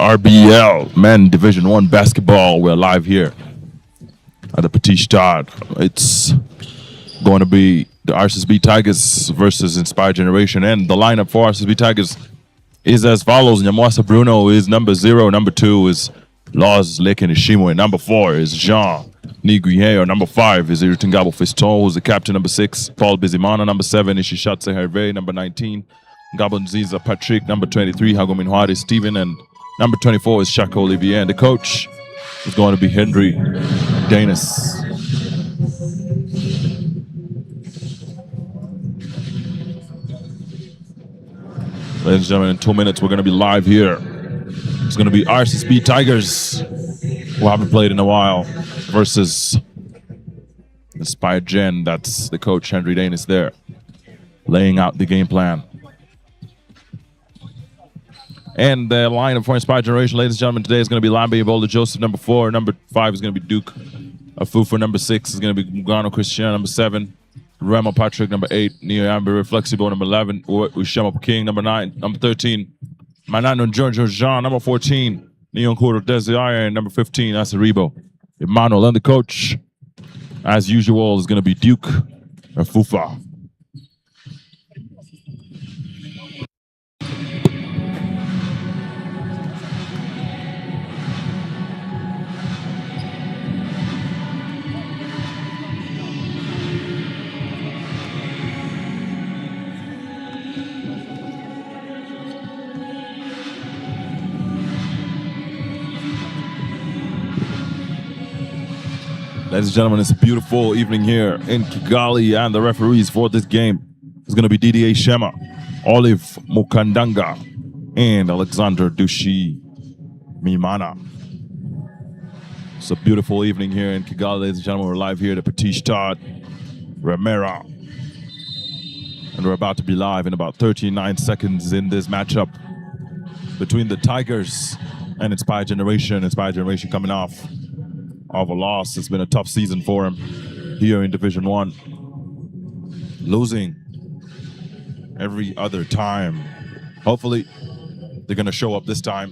RBL Men Division 1 basketball. We're live here at the PETIT STADE. It's going to be the RSSB Tigers versus Inspired Generation, and the lineup for RSSB Tigers is as follows. Nyamwasa Bruno is number 0. Number 2 is Laws Leken Ishimwe. Number 4 is Jean Niguiheo. Number 5 is Irutungabo Fiston, who's the captain. Number 6, Paul Bizimana. Number 7 is Shishatse Hervé. Number 19, Gabonziza Patrick. Number 23, Hagominwari Stephen. And number 24 is Shaka Olivier. And the coach is going to be Henry Danis. Ladies and gentlemen, in 2 minutes, we're going to be live here. It's going to be RSSB Tigers, who haven't played in a while, versus Inspired Gen. That's the coach, Henry Danis, there, laying out the game plan. And the line for Inspired Generation, ladies and gentlemen, today is going to be Lambe Boulder Joseph, number 4. Number 5 is going to be Duke Afufa. Number 6 is going to be Mugano Christian. Number 7, Remo Patrick. Number 8, Neo Amber Flexible. Number 11, Ushema King. Number 9, number 13, Manano Giorgio Jean. Number 14, Neon Kuro Desire. And number 15, Asaribo Emmanuel. And the coach, as usual, is going to be Duke Afufa. Ladies and gentlemen, it's a beautiful evening here in Kigali, and the referees for this game is going to be Didier Shema, Olive Mukandanga, and Alexander Dushi Mimana. It's a beautiful evening here in Kigali, ladies and gentlemen. We're live here at the PETIT STADE, Remera. And we're about to be live in about 39 seconds in this matchup between the Tigers and Inspired Generation. Inspired Generation coming off of a loss. It's been a tough season for him here in Division 1. Losing every other time. Hopefully, they're going to show up this time.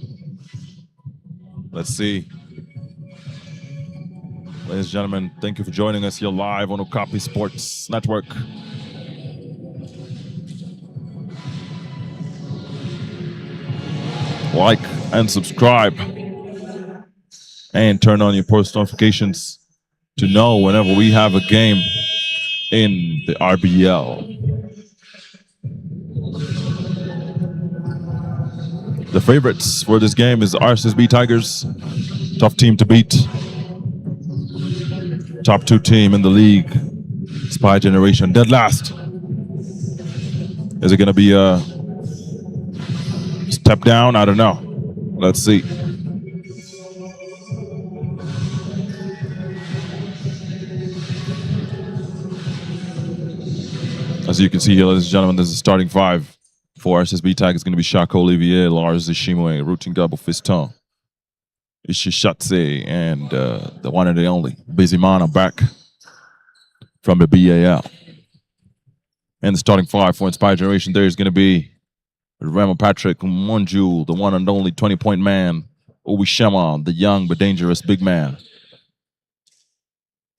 Let's see. Ladies and gentlemen, thank you for joining us here live on Okapi Sports Network. Like and subscribe. And turn on your post notifications to know whenever we have a game in the RBL. The favorites for this game is RSSB Tigers. Tough team to beat. Top 2 team in the league. Inspired Generation dead last. Is it going to be a step down? I don't know. Let's see. As you can see here, ladies and gentlemen, this is starting 5 for RSSB Tigers. It's going to be Shaka Olivier, Lars Ishimwe, Rutingabo Fiston, Ishishatse, and the one and the only, Bizimana, back from the BAL. And the starting 5 for Inspired Generation there is going to be Remo Patrick Monju, the one and only 20-point man, Uwishema, the young but dangerous big man,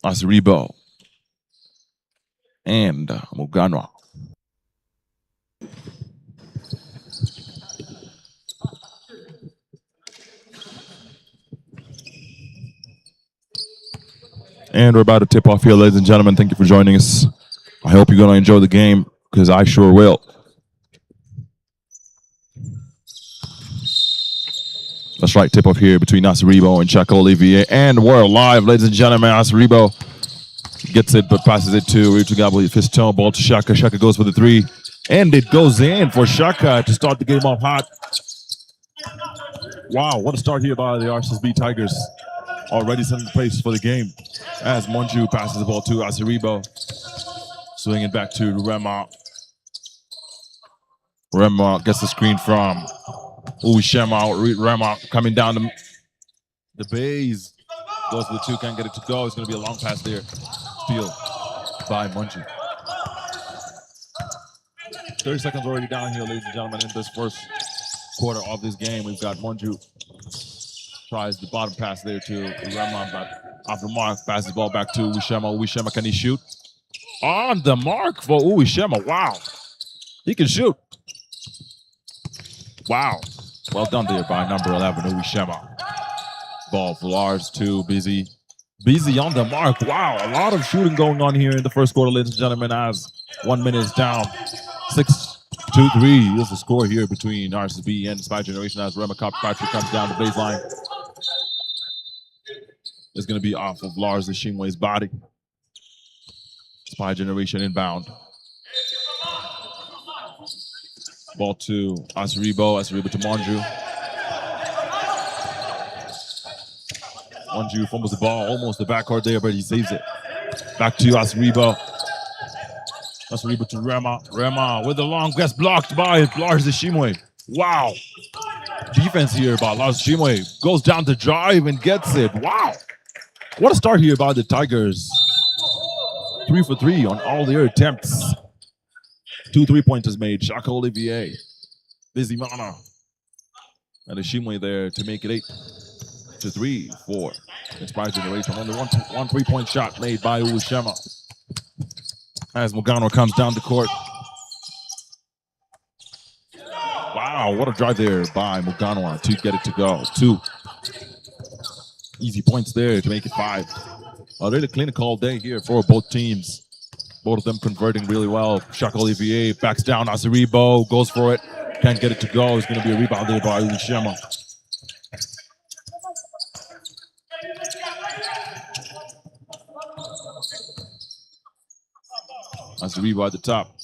Asribo, and Mugano. And we're about to tip off here, ladies and gentlemen. Thank you for joining us. I hope you're going to enjoy the game, because I sure will. That's right, tip off here between Asaribo and Shaka Olivier. And we're live, ladies and gentlemen. Asaribo gets it, but passes it to Rutugabo Fiston. Ball to Shaka. Shaka goes for the 3. And it goes in for Shaka to start the game off hot. Wow, what a start here by the RSSB Tigers. Already setting the pace for the game. As Monju passes the ball to Asaribo. Swinging it back to Rema. Rema gets the screen from Uwishema. Rema coming down the base. Goes to the 2, can't get it to go. It's going to be a long pass there. Steal by Monju. 30 seconds already down here, ladies and gentlemen, in this first quarter of this game. We've got Monju Tries the bottom pass there to Rema, but off the mark, passes the ball back to Uwishema. Uwishema, can he shoot? On the mark for Uwishema. Wow. He can shoot. Wow. Well done there by number 11, Uwishema. Ball for Lars to Busy. Busy on the mark. Wow. A lot of shooting going on here in the first quarter, ladies and gentlemen, as 1 minute is down. 6-2-3 is the score here between RSSB and Spy Generation as Rema Patrick comes down the baseline. It's going to be off of Lars Ishimwe's body. Spy Generation inbound. Ball to Asribo. Asribo to Monju. Monju fumbles the ball, almost the backcourt there, but he saves it. Back to Asribo. Asribo to Rema. Rema with the long pass blocked by Lars Ishimwe. Wow. Defense here by Lars Ishimwe. Goes down to drive and gets it. Wow. What a start here by the Tigers. 3 for 3 on all their attempts. 2 3-pointers made. Shaka Olivier. Busy Mana. And Ishimwe there to make it 8-3 for Inspired Generation. Only one 3-point shot made by Uwishema. As Mugano comes down the court. Wow, what a drive there by Mugano to get it to go. 2 easy points there to make it 5. A really clinical day here for both teams. Both of them converting really well. Shaka Olivier backs down. Asaribo goes for it. Can't get it to go. It's going to be a rebound there by Uwishema. Asaribo at the top.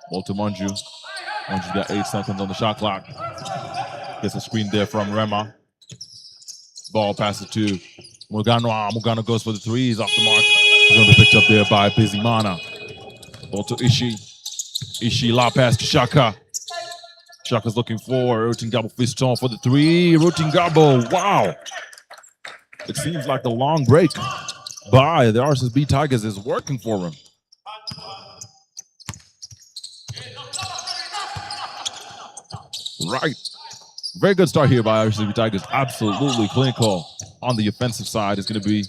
Ball to Monju. Monju got 8 seconds on the shot clock. Gets a screen there from Rema. Ball passes to Mugano. Mugano goes for the 3s off the mark. He's going to be picked up there by Busy Mana. Ball to Ishii. Ishii, lob pass to Shaka. Shaka's looking for Rutingabo Fiston for the 3. Rutingabo, wow. It seems like the long break by the RSSB Tigers is working for him. Right. Very good start here by RSSB Tigers. Absolutely clinical on the offensive side. It's going to be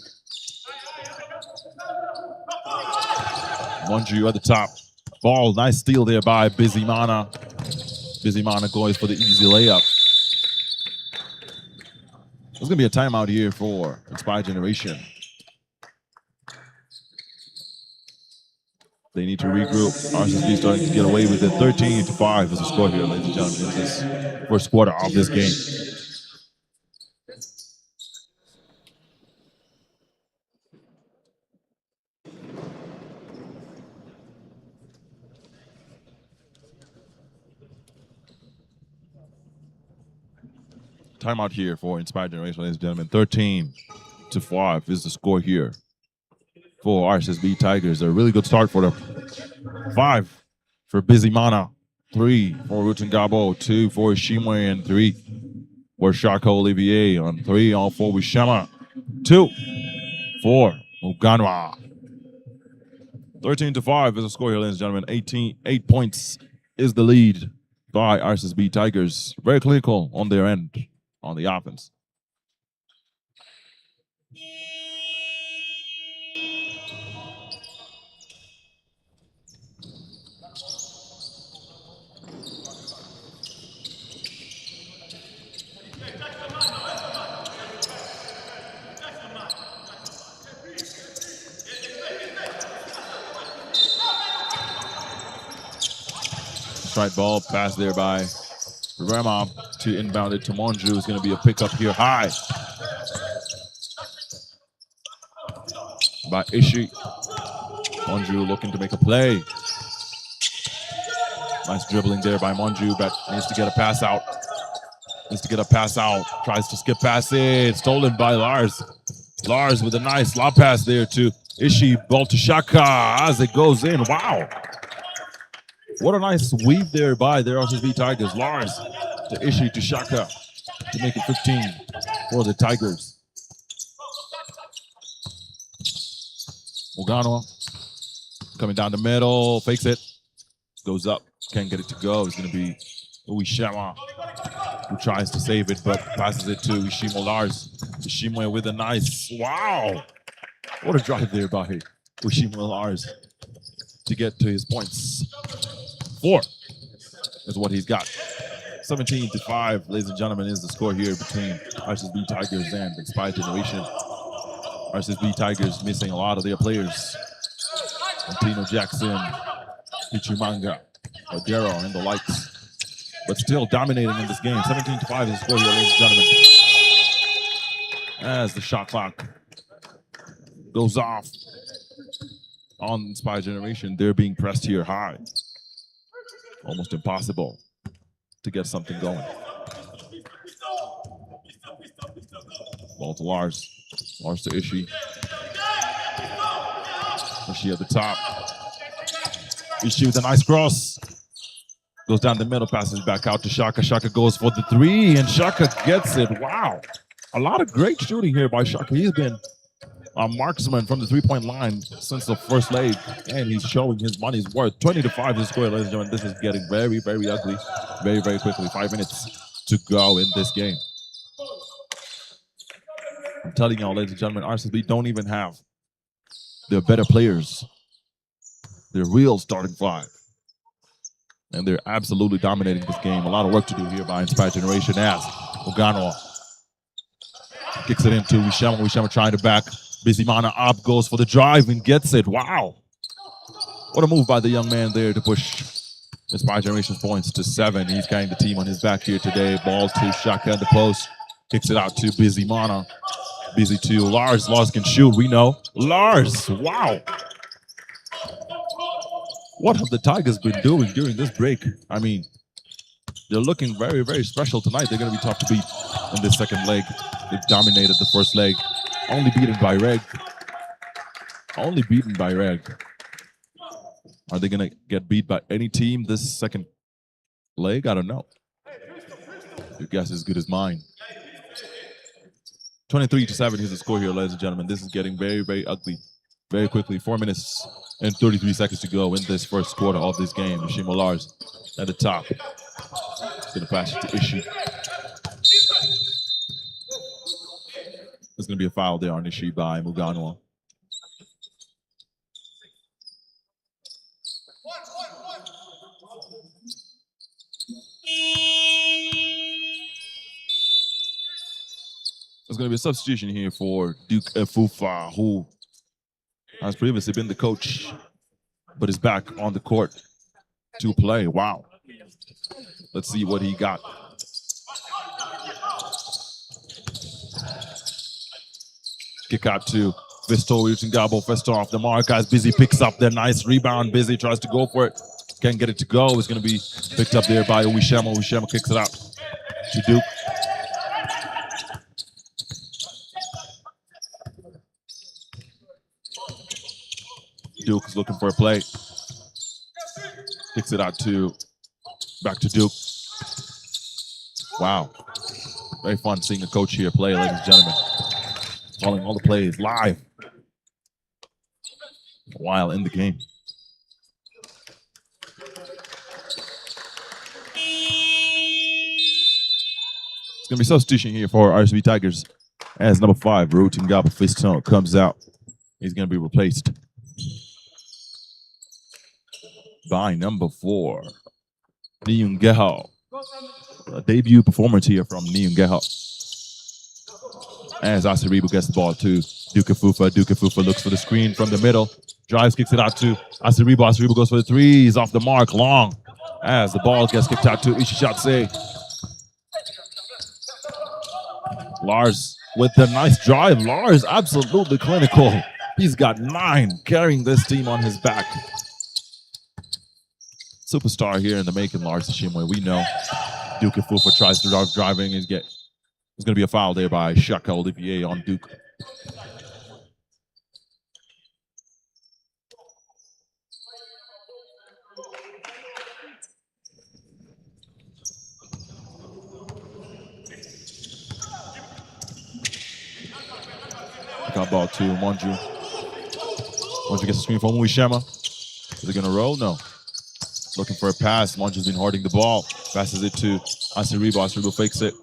Monju at the top. Ball, nice steal there by Busy Mana. Busy Mana goes for the easy layup. There's going to be a timeout here for Inspired Generation. They need to regroup. RSSB starting to get away with it. 13-5 is the score here, ladies and gentlemen. In this first quarter of this game. Timeout here for Inspired Generation, ladies and gentlemen. 13-5 is the score here for RSSB Tigers. A really good start for them. 5 for Busy Mana, 3 for Rutingabo, 2 for Ishimwe, and 3 for Shaka Olivier. On 3, all for Uwishema, 2 for Muganwa. 13-5 is the score here, ladies and gentlemen. 8 points is the lead by RSSB Tigers. Very clinical on their end on the offense. Strike ball, pass there by Rema to inbound it to Monju. Is going to be a pickup here high by Ishii. Monju looking to make a play. Nice dribbling there by Monju, but needs to get a pass out. Tries to skip past it. Stolen by Lars. Lars with a nice lob pass there to Ishii. Ball to Shaka as it goes in. Wow. What a nice weave there by the RSSB Tigers. Lars to Ishii to Shaka to make it 15 for the Tigers. Mugano coming down the middle, fakes it, goes up, can't get it to go. It's going to be Uwishema. who tries to save it, but passes it to Ishimo Lars. Ishimo with a nice, wow! What a drive there by Ishimo Lars to get to his points. 4 is what he's got. 17-5, ladies and gentlemen, is the score here between RSSB Tigers and Inspired Generation. RSSB Tigers missing a lot of their players. Antino Jackson, Ichimanga, Odero, and the likes. But still dominating in this game. 17-5 is the score here, ladies and gentlemen. As the shot clock goes off on Inspired Generation, they're being pressed here high. Almost impossible to get something going. Ball to Lars. Lars to Ishii. Ishii at the top. Ishii with a nice cross. Goes down the middle, passes back out to Shaka. Shaka goes for the 3, and Shaka gets it. Wow. A lot of great shooting here by Shaka. He's been a marksman from the 3-point line since the first leg, and he's showing his money's worth. 20-5 is the score, ladies and gentlemen. This is getting very, very ugly very, very quickly. 5 minutes to go in this game. I'm telling y'all, ladies and gentlemen, RSSB don't even have their better players. They're real starting 5. And they're absolutely dominating this game. A lot of work to do here by Inspired Generation as Ogano kicks it into Wishama. Wishama trying to back. Bizimana up, goes for the drive and gets it. Wow. What a move by the young man there to push Inspired Generation's points to 7. He's carrying the team on his back here today. Ball to Shaka at the post. Kicks it out to Bizimana. Busy to Lars. Lars can shoot, we know. Lars, wow. What have the Tigers been doing during this break? I mean, they're looking very, very special tonight. They're going to be tough to beat in this second leg. They've dominated the first leg. Only beaten by Reg. Only beaten by Reg. Are they going to get beat by any team this second leg? I don't know. Your guess is as good as mine. 23-7 is the score here, ladies and gentlemen. This is getting very, very ugly very quickly. 4 minutes and 33 seconds to go in this first quarter of this game. Ishimo Lars at the top. He's going to pass it to Ishii. There's going to be a foul there on Ishii by Muganwa. There's going to be a substitution here for Duke Efufa, who has previously been the coach, but is back on the court to play. Wow. Let's see what he got. Kick out to Festo using Gabo. Festo off the mark as Busy picks up the nice rebound. Busy tries to go for it. Can't get it to go. It's going to be picked up there by Uwishema. Uwishema kicks it out to Duke. Duke is looking for a play. Kicks it out to, back to Duke. Wow. Very fun seeing a coach here play, ladies and gentlemen. Calling all the plays live while in the game. It's going to be substitution here for RSSB Tigers as number 5, Rotin Gabo Fiston comes out. He's going to be replaced by number 4, Niyungeho. A debut performance here from Niyungeho. As Asiribu gets the ball to Duke Efufa. Duke Efufa looks for the screen from the middle. Drives, kicks it out to Asiribu. Asiribu goes for the 3. He's off the mark, long. As the ball gets kicked out to Ishishatse. Lars with the nice drive. Lars absolutely clinical. He's got 9 carrying this team on his back. Superstar here in the making, Lars Ishimwe. We know Duke Efufa tries to drive driving and get. There's going to be a foul there by Shaka Olivier on Duke. Got ball to Monju. Monju gets a screen from Uwishema. Is it going to roll? No. Looking for a pass. Monju's been hoarding the ball. Passes it to Asiribo fakes it.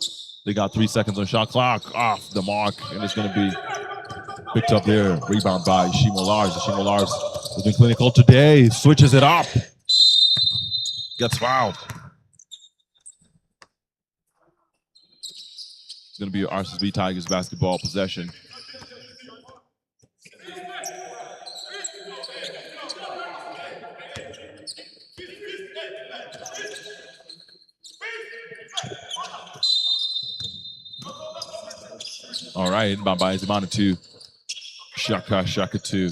They got 3 seconds on shot clock. Off the mark, and it's going to be picked up there. Rebound by Ishimo Lars. Ishimo Lars has been clinical today. Switches it up. Gets fouled. It's going to be RSSB Tigers basketball possession. All right, inbound by Izimana to Shaka to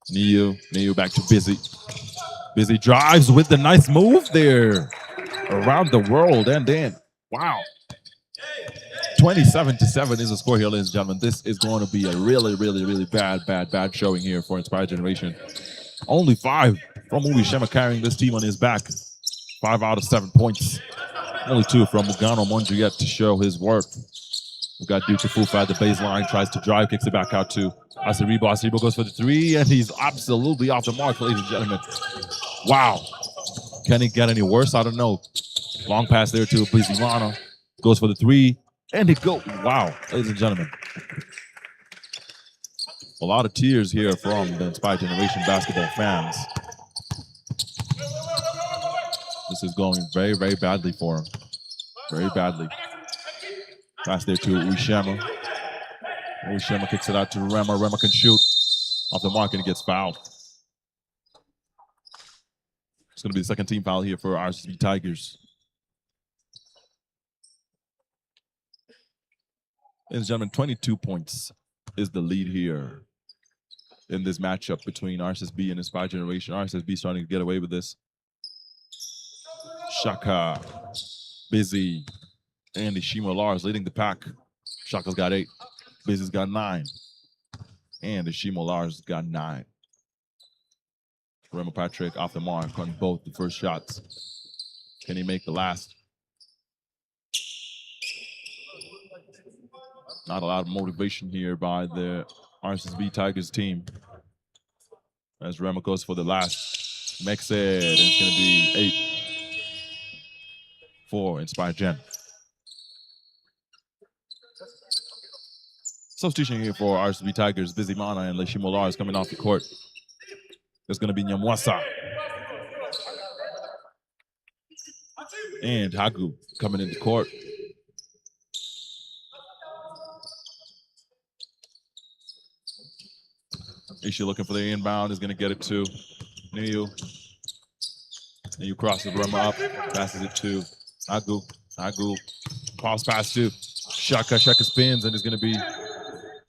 Niu back to Busy. Busy drives with the nice move there around the world, and then, wow. 27-7 is the score here, ladies and gentlemen. This is going to be a really bad showing here for Inspired Generation. Only 5 from Ubi Shema carrying this team on his back. 5 out of 7 points. Only 2 from Mugano Monju yet to show his worth. We've got Duke Fufa at the baseline, tries to drive, kicks it back out to Asiribo. Asiribo goes for the 3, and he's absolutely off the mark, ladies and gentlemen. Wow. Can it get any worse? I don't know. Long pass there to Bizimana. Goes for the 3, and it goes. Wow, ladies and gentlemen. A lot of tears here from the Inspired Generation basketball fans. This is going very badly for him. Very badly. Pass there to Uishema. Uishema kicks it out to Rema. Rema can shoot off the mark, and he gets fouled. It's going to be the second team foul here for RSSB Tigers. Ladies and gentlemen, 22 points is the lead here in this matchup between RSSB and Inspired Generation. RSSB starting to get away with this. Shaka, Busy, and Ishimo Lars leading the pack. Shaka's got 8. Busy's got 9. And Ishimo Lars got 9. Remo Patrick off the mark on both the first shots. Can he make the last? Not a lot of motivation here by the RSSB Tigers team. As Remo goes for the last. Makes it. And it's going to be 8 for Inspired Gen. Substitution here for RSSB Tigers. Busy Mana and Leshimo Lars coming off the court. There's going to be Nyamwasa. And Hagu coming into court. Ishi looking for the inbound. Is going to get it to Niu. Niu crosses Rema up. Passes it to Hagu. Hagu. Pass pass to Shaka. Shaka spins, and it's going to be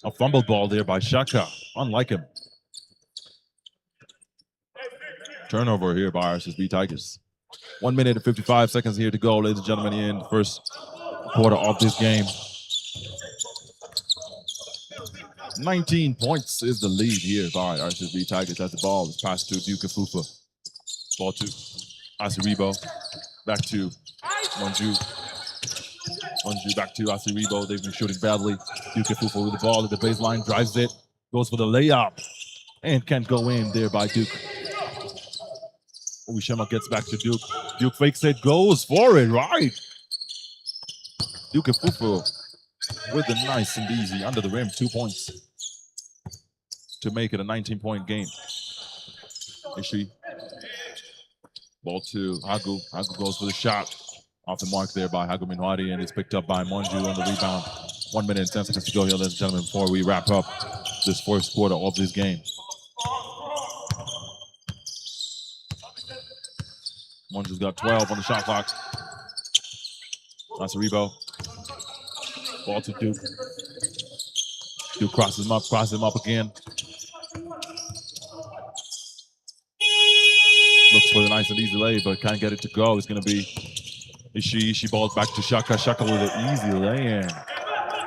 a fumble ball there by Shaka. Unlike him. Turnover here by RSSB Tigers. 1 minute and 55 seconds here to go, ladies and gentlemen, in the first quarter of this game. 19 points is the lead here by RSSB Tigers as the ball is passed to Duke Fufa. Ball to Asiribo. Back to Monju. Monju back to Asiribo. They've been shooting badly. Duke Fufa with the ball at the baseline, drives it, goes for the layup, and can't go in there by Duke. Uishema gets back to Duke. Duke fakes it, goes for it, right? Duke Fufu with the nice and easy under the rim, 2 points to make it a 19-point game. Ishi. Ball to Hagu. Hagu goes for the shot. Off the mark there by Hagu Minwadi, and it's picked up by Monju on the rebound. 1 minute and 10 seconds to go here, ladies and gentlemen, before we wrap up this first quarter of this game. Monju's got 12 on the shot clock. Asiribo. Ball to Duke. Duke crosses him up again. Looks for the nice and easy lay, but can't get it to go. It's going to be Ishi balls back to Shaka. Shaka with an easy lay-in.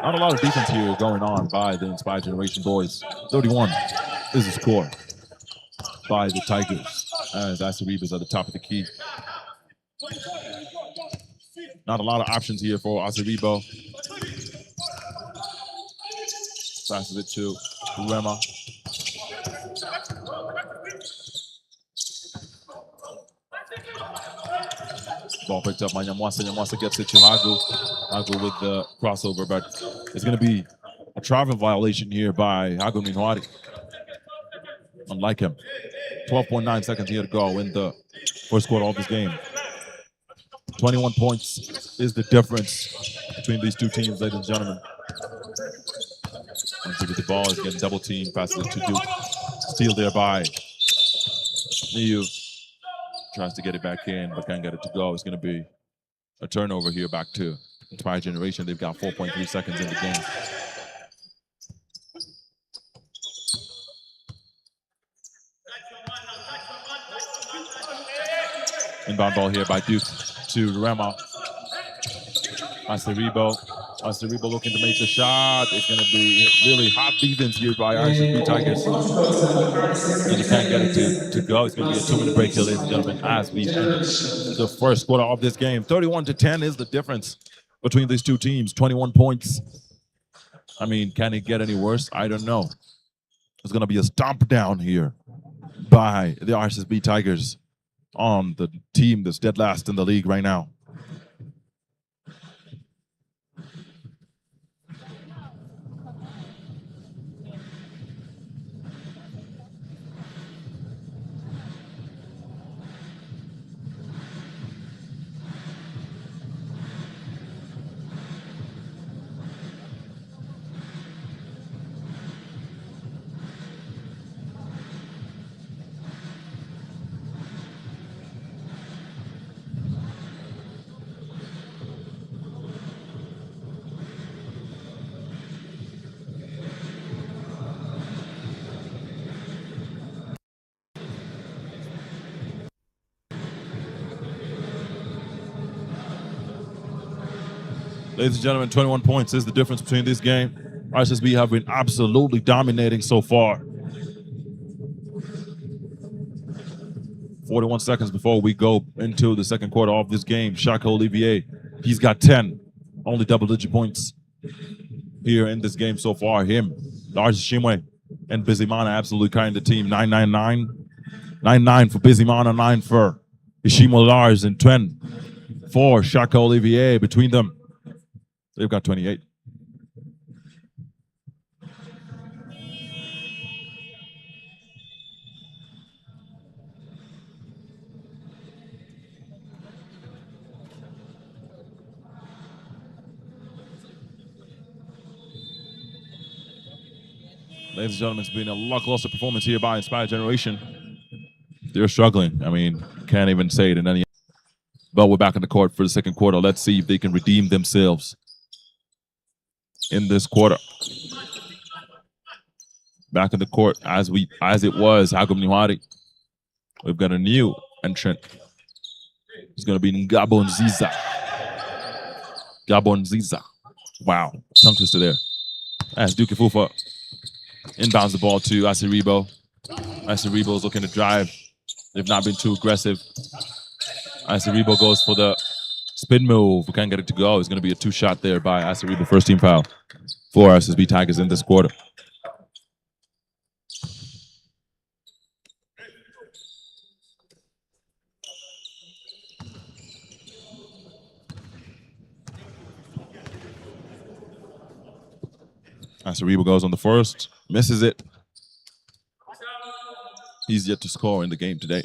Not a lot of defense here going on by the Inspired Generation boys. 31 is the score by the Tigers as Asiribo's at the top of the key. Not a lot of options here for Asiribo. Passes it to Rema. Ball picked up by Nyamwasa. Nyamwasa gets it to Hagu. Hagu with the crossover, but it's going to be a travel violation here by Hagu Minwari. Unlike him. 12.9 seconds here to go in the first quarter of this game. 21 points is the difference between these two teams, ladies and gentlemen. With the ball is getting double teamed, passes it to Duke. Steal there by Niu. Tries to get it back in, but can't get it to go. It's going to be a turnover here back to Inspired Generation. They've got 4.3 seconds in the game. Inbound ball here by Duke to Rema. Aseribo looking to make the shot. It's going to be really hot defense here by RSSB Tigers. And you can't get it to go. It's going to be a 2-minute break here, ladies and gentlemen, as we enter the first quarter of this game. 31-10 is the difference between these two teams. 21 points. I mean, can it get any worse? I don't know. There's going to be a stomp down here by the RSSB Tigers on the team that's dead last in the league right now. Ladies and gentlemen, 21 points is the difference between this game. RSSB have been absolutely dominating so far. 41 seconds before we go into the second quarter of this game. Shaka Olivier, he's got 10, only double-digit points here in this game so far. Him, Lars Shimwe, and Bizimana absolutely carrying the team. 9-9-9. 9-9 for Bizimana, 9 for Ishimo Lars, and 10 for Shaka Olivier. Between them, they've got 28. Ladies and gentlemen, it's been a lackluster performance here by Inspired Generation. They're struggling. I mean, can't even say it in any. But we're back in the court for the second quarter. Let's see if they can redeem themselves in this quarter. Back in the court as it was Hagum Niwari. We've got a new entrant. It's going to be Ngabon Ziza. Gabon Ziza. Wow, tongue twister there. That's Duke Fufa. Inbounds the ball to Aseribo. Aseribo is looking to drive. They've not been too aggressive. Aseribo goes for the spin move. We can't get it to go. It's going to be a 2-shot there by Aseribo. First team foul for RSSB Tigers in this quarter. Aseribo goes on the first, misses it. He's yet to score in the game today.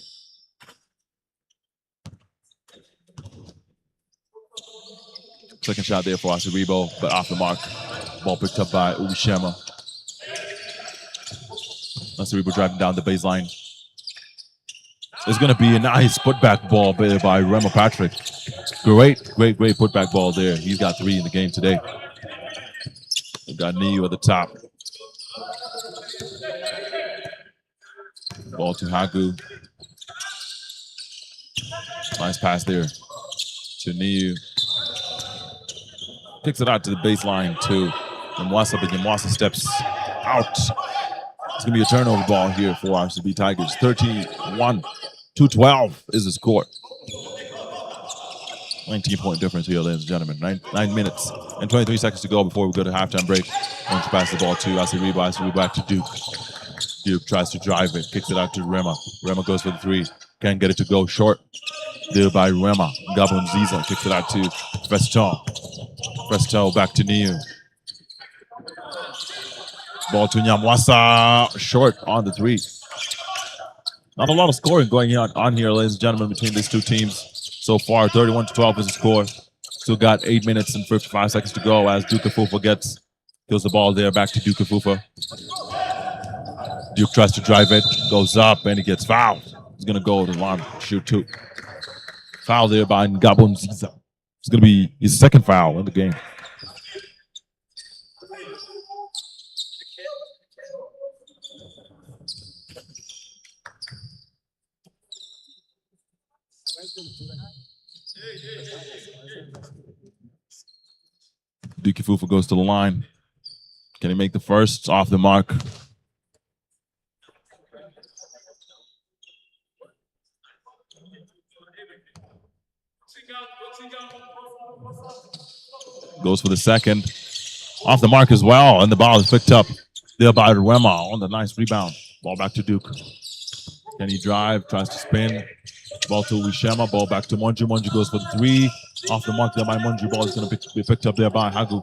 Second shot there for Aseribo, but off the mark. Ball picked up by Ubishema. Aseribo driving down the baseline. It's going to be a nice putback ball by Remo Patrick. Great putback ball there. He's got 3 in the game today. We've got Niu at the top. Ball to Hagu. Nice pass there to Niu. Kicks it out to the baseline to Mwasa, but Mwasa steps out. It's going to be a turnover ball here for RSSB Tigers. 31-12 is the score. 19-point difference here, ladies and gentlemen. 9 minutes and 23 seconds to go before we go to halftime break. Once you pass the ball to Aseribo. Aseribo back to Duke. Duke tries to drive it, kicks it out to Rema. Rema goes for the 3. Can't get it to go short. there by Rema. Gabon Ziza kicks it out to Feston. Feston back to Niu. Ball to Nyamwasa. Short on the three. Not a lot of scoring going on here, ladies and gentlemen, between these two teams so far. 31-12 is the score. Still got 8 minutes and 55 seconds to go as Duke Fufa kills the ball there back to Duke Fufa. Duke tries to drive it, goes up, and he gets fouled. He's going to go to the line, shoot two. Foul there by Gabon Ziza. It's going to be his second foul in the game. Duke Fufa goes to the line. Can he make the first? Off the mark. Goes for the second. Off the mark as well, and the ball is picked up there by Rwema on the nice rebound. Ball back to Duke. Can he drive? Tries to spin. Ball to Wishema. Ball back to Monju. Monju goes for the three. Off the mark there by Monju. Ball is going to be picked up there by Hagu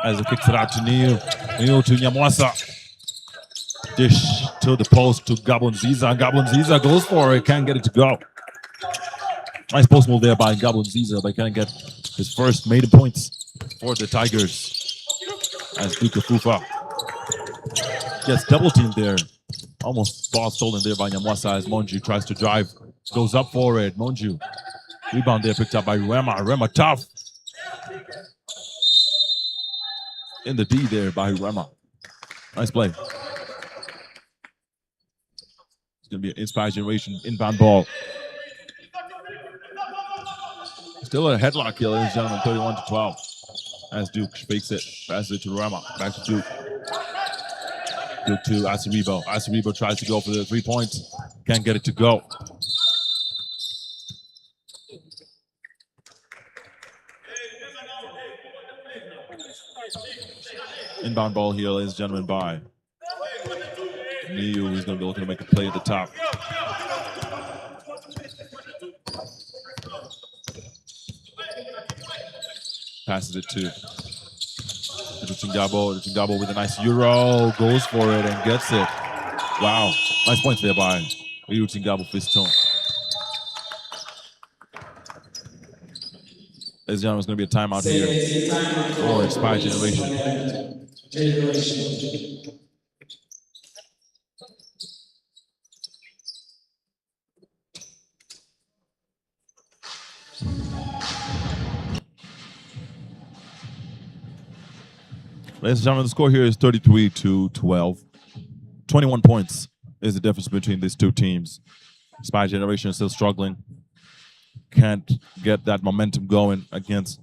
as it kicks it out to Niu. Niu to Nyamwasa. Dish to the post to Gabon Ziza. Gabon Ziza goes for it. Can't get it to go. Nice post move there by Gabon Ziza, but can't get his first maiden points for the Tigers. As Duke Fufa gets double teamed there. Almost ball stolen there by Nyamwasa as Monju tries to drive. Goes up for it. Monju. Rebound there picked up by Rema. Rema tough. In the D there by Rema. Nice play. It's going to be an Inspire Generation inbound ball. Still a headlock here, ladies and gentlemen, 31-12. As Duke fakes it, passes it to Rema. Back to Duke. Duke to Asiribo. Asiribo tries to go for the 3 points. Can't get it to go. Inbound ball here, ladies and gentlemen, by Niu. He's going to be looking to make a play at the top. Passes it to Chingabo. Chingabo with a nice Euro. Goes for it and gets it. Wow. Nice points there by Chingabo Fiston. Ladies and gentlemen, it's going to be a timeout here for Inspire Generation. Ladies and gentlemen, the score here is 33-12. 21 points is the difference between these two teams. Inspire Generation is still struggling. Can't get that momentum going against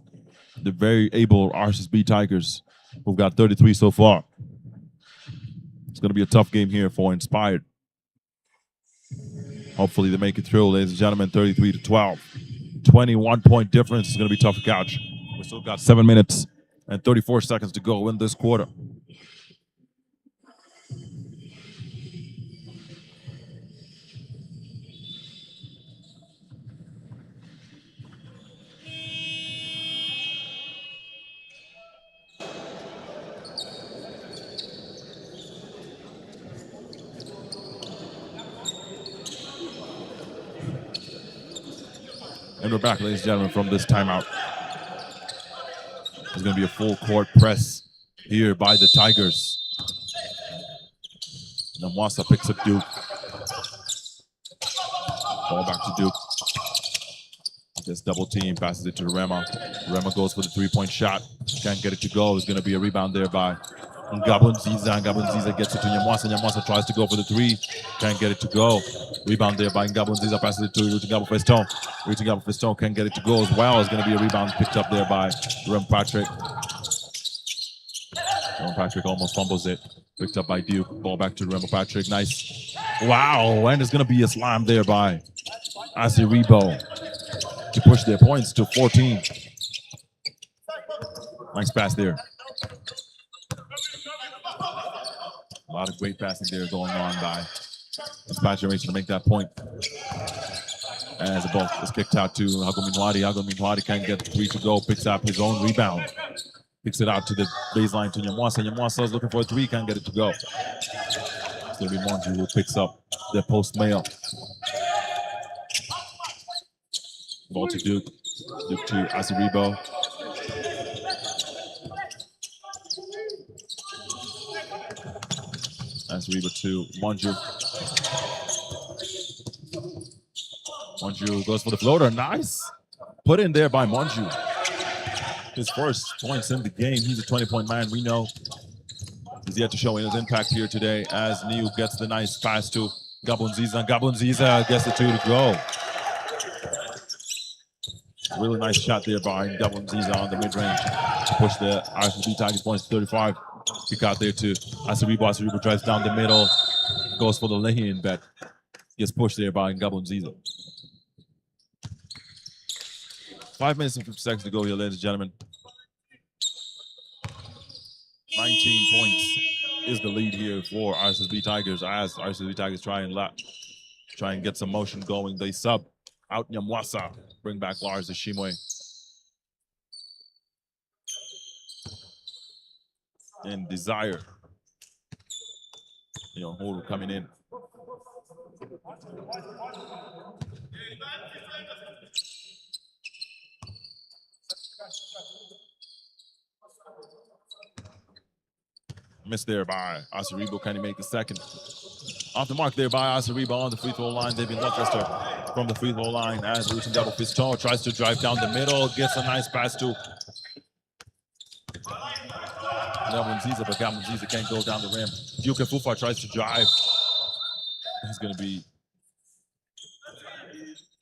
the very able RSSB Tigers, who've got 33 so far. It's going to be a tough game here for Inspired. Hopefully they make it through, ladies and gentlemen, 33-12. 21-point difference is going to be tough to catch. We still got 7 minutes and 34 seconds to go in this quarter. And we're back, ladies and gentlemen, from this timeout. There's going to be a full court press here by the Tigers. Nyamwasa picks up Duke. Ball back to Duke. Gets double team, passes it to Rema. Rema goes for the 3-point shot. Can't get it to go. It's going to be a rebound there by Gabon Ziza. Gabon Ziza gets it to Nyamwasa. Nyamwasa tries to go for the 3. Can't get it to go. Rebound there by Gabon Ziza. Passes it to Gabon Feston. Gabon Feston can't get it to go as well. It's going to be a rebound picked up there by Rem Patrick. Rem Patrick almost fumbles it. Picked up by Duke. Ball back to Rem Patrick. Nice. Wow. And it's going to be a slam there by Asiribo to push their points to 14. Nice pass there. A lot of great passing there going on by Inspire Generation to make that point. As the ball is kicked out to Hagominwadi. Hagominwadi can't get 3 to go. Picks up his own rebound. Picks it out to the baseline to Nyamwasa. Nyamwasa is looking for a 3. Can't get it to go. It's going to be Monju who picks up the post mail. Ball to Duke. Duke to Asiribo. Asiribo to Monju. Monju goes for the floater. Nice. Put in there by Monju. His first points in the game. He's a 20-point man. We know he's yet to show his impact here today as Niu gets the nice pass to Gabonziza. Gabonziza gets the 2 to go. Really nice shot there by Gabonziza on the mid-range. Push the RSSB Tigers points to 35. Kick out there to Asiribo. Asiribo drives down the middle. Goes for the lay-in, but gets pushed there by Gabonziza. 5 minutes and 50 seconds to go here, ladies and gentlemen. 19 points is the lead here for RSSB Tigers as RSSB Tigers try and get some motion going. They sub out Nyamwasa, bring back Lars Ishimwe. And Desire. Holu coming in. Missed there by Asiribo. Can he make the second? Off the mark there by Asiribo on the free throw line. David Luchester from the free throw line as reaching double Fiston tries to drive down the middle. Gets a nice pass to Gabonziza, but Gabonziza can't go down the rim. Duke Fufa tries to drive. It's going to be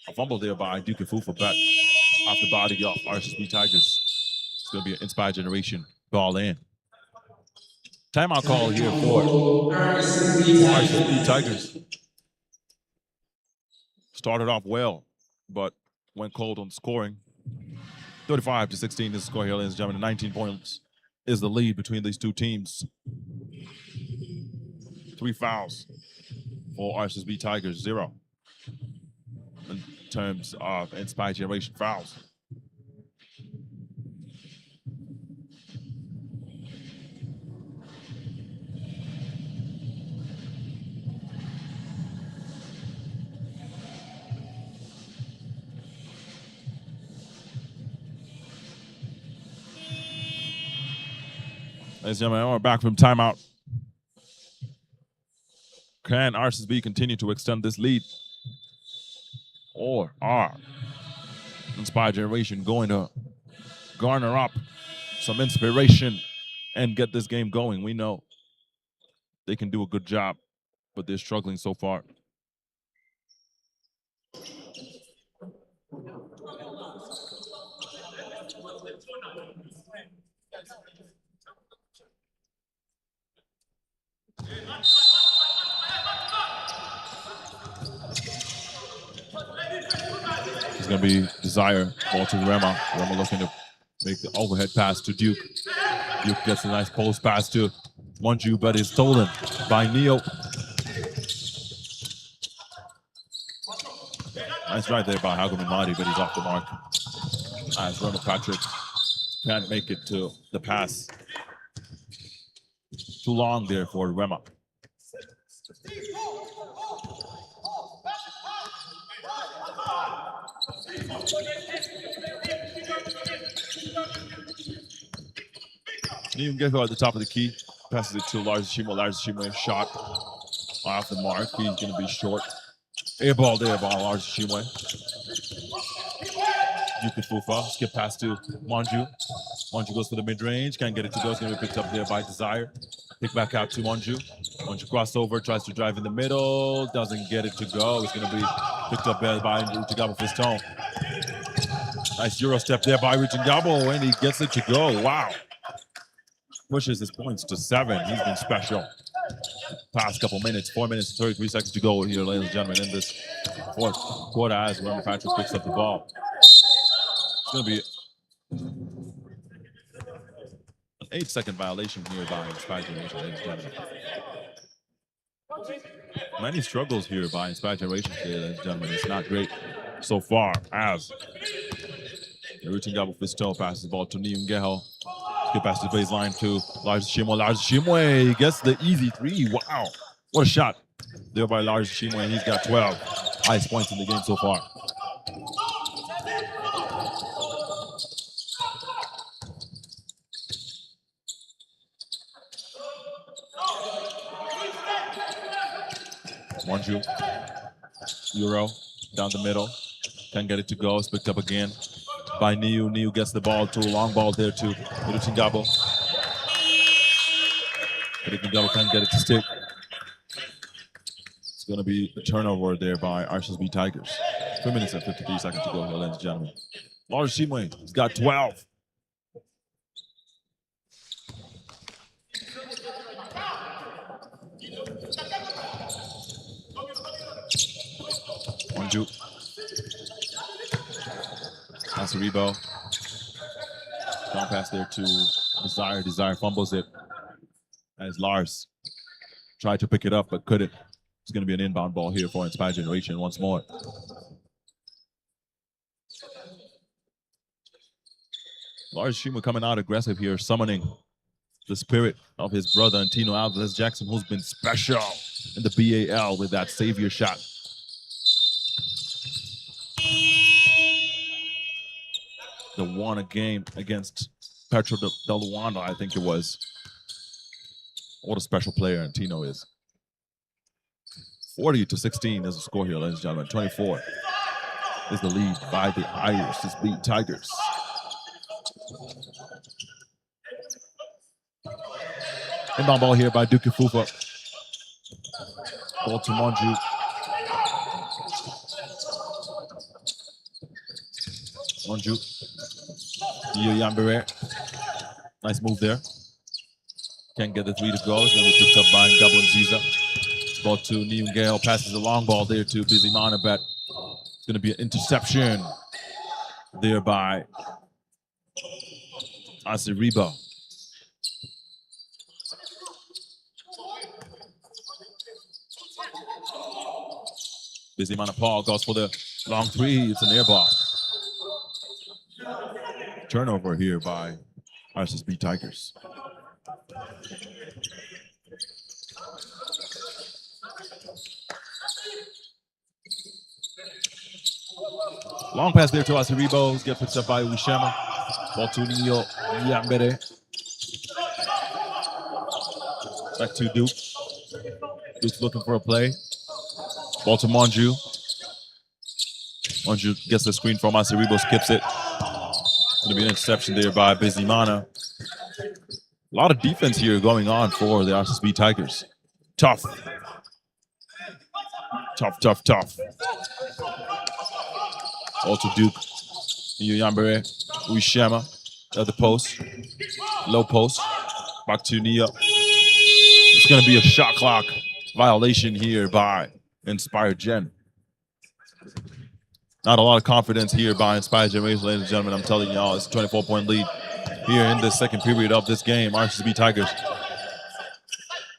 a fumble there by Duke Fufa, but off the body of RSSB Tigers. It's going to be an Inspired Generation ball in. Timeout call here for RSSB Tigers. Started off well, but went cold on scoring. 35-16 is the score here, ladies and gentlemen. 19 points is the lead between these two teams. 3 fouls for RSSB Tigers, 0 in terms of Inspired Generation fouls. Ladies and gentlemen, we're back from timeout. Can RSSB continue to extend this lead? Or are Inspired Generation going to garner up some inspiration and get this game going? We know they can do a good job, but they're struggling so far. It's going to be Desire, ball to Rema. Rema looking to make the overhead pass to Duke. Duke gets a nice post pass to Monju, but is stolen by Neo. Nice right there by Hagominwadi, but he's off the mark. As Ronald Patrick can't make it to the pass. Too long there for Rema. Neo Gecko at the top of the key. Passes it to Lars Ishimwe. Lars Ishimwe shot off the mark. He's going to be short. Air ball there by Lars Ishimwe. Duke Fufa. Skip pass to Monju. Monju goes for the mid-range. Can't get it to go. It's going to be picked up there by Desire. Pick back out to Monju. Monju crossover. Tries to drive in the middle. Doesn't get it to go. It's going to be picked up there by Ruchigabo Fiston. Nice Euro step there by Ruchigabo, and he gets it to go. Wow. Pushes his points to 7. He's been special. Past couple minutes, 4 minutes and 33 seconds to go here, ladies and gentlemen, in this fourth quarter as Ronald Patrick picks up the ball. It's going to be an 8-second violation here by Inspired Generation, ladies and gentlemen. Many struggles here by Inspired Generation here, ladies and gentlemen. It's not great. so far as Rutin Gabo Fisto passes the ball to Nyungeho. Get past the baseline to Lars Shimwe. Lars Shimwe gets the easy 3. Wow. What a shot there by Lars Shimwe. He's got 12 highest points in the game so far. Monju. Euro down the middle. Can't get it to go. It's picked up again by Niu. Niu gets the ball to long ball there to Rutingabo. Rutingabo can't get it to stick. It's going to be a turnover there by RSSB Tigers. 3 minutes and 53 seconds to go here, ladies and gentlemen. Lars Shimwe, he's got 12. Monju. That's a rebound. Down pass there to Desire. Desire fumbles it as Lars tried to pick it up but couldn't. It's going to be an inbound ball here for Inspired Generation once more. Lars Shimwe coming out aggressive here, summoning the spirit of his brother Antino Alvarez Jackson, who's been special in the BAL with that savior shot. The won a game against Petro del Rwanda, I think it was. What a special player Antino is. 40-16 is the score here, ladies and gentlemen. 24 is the lead by the RSSB Tigers. Inbound ball here by Duke Fufa. Ball to Monju. Monju. Yambere. Nice move there. Can't get the 3 to go. It's going to be picked up by Ngabo Nziza. Ball to Nyungeo. Passes the long ball there to Bizimana, but it's going to be an interception there by Asiriba. Bizimana Paul goes for the long 3. It's an air ball. Turnover here by RSSB Tigers. Long pass there to Asiribo. Get picked up by Wishema. Ball to Nio Yambere. Back to Duke. Duke's looking for a play. Ball to Monju. Monju gets the screen from Asiribo, skips it. Going to be an interception there by Bizimana. A lot of defense here going on for the RSSB Tigers. Tough. Tough, tough, tough. Also Duke. Yambere. Uishema. At the post. Low post. Back to Nia. It's going to be a shot clock violation here by Inspired Gen. Not a lot of confidence here by Inspired Generation, ladies and gentlemen. I'm telling y'all, it's a 24-point lead here in the second period of this game. RSSB Tigers.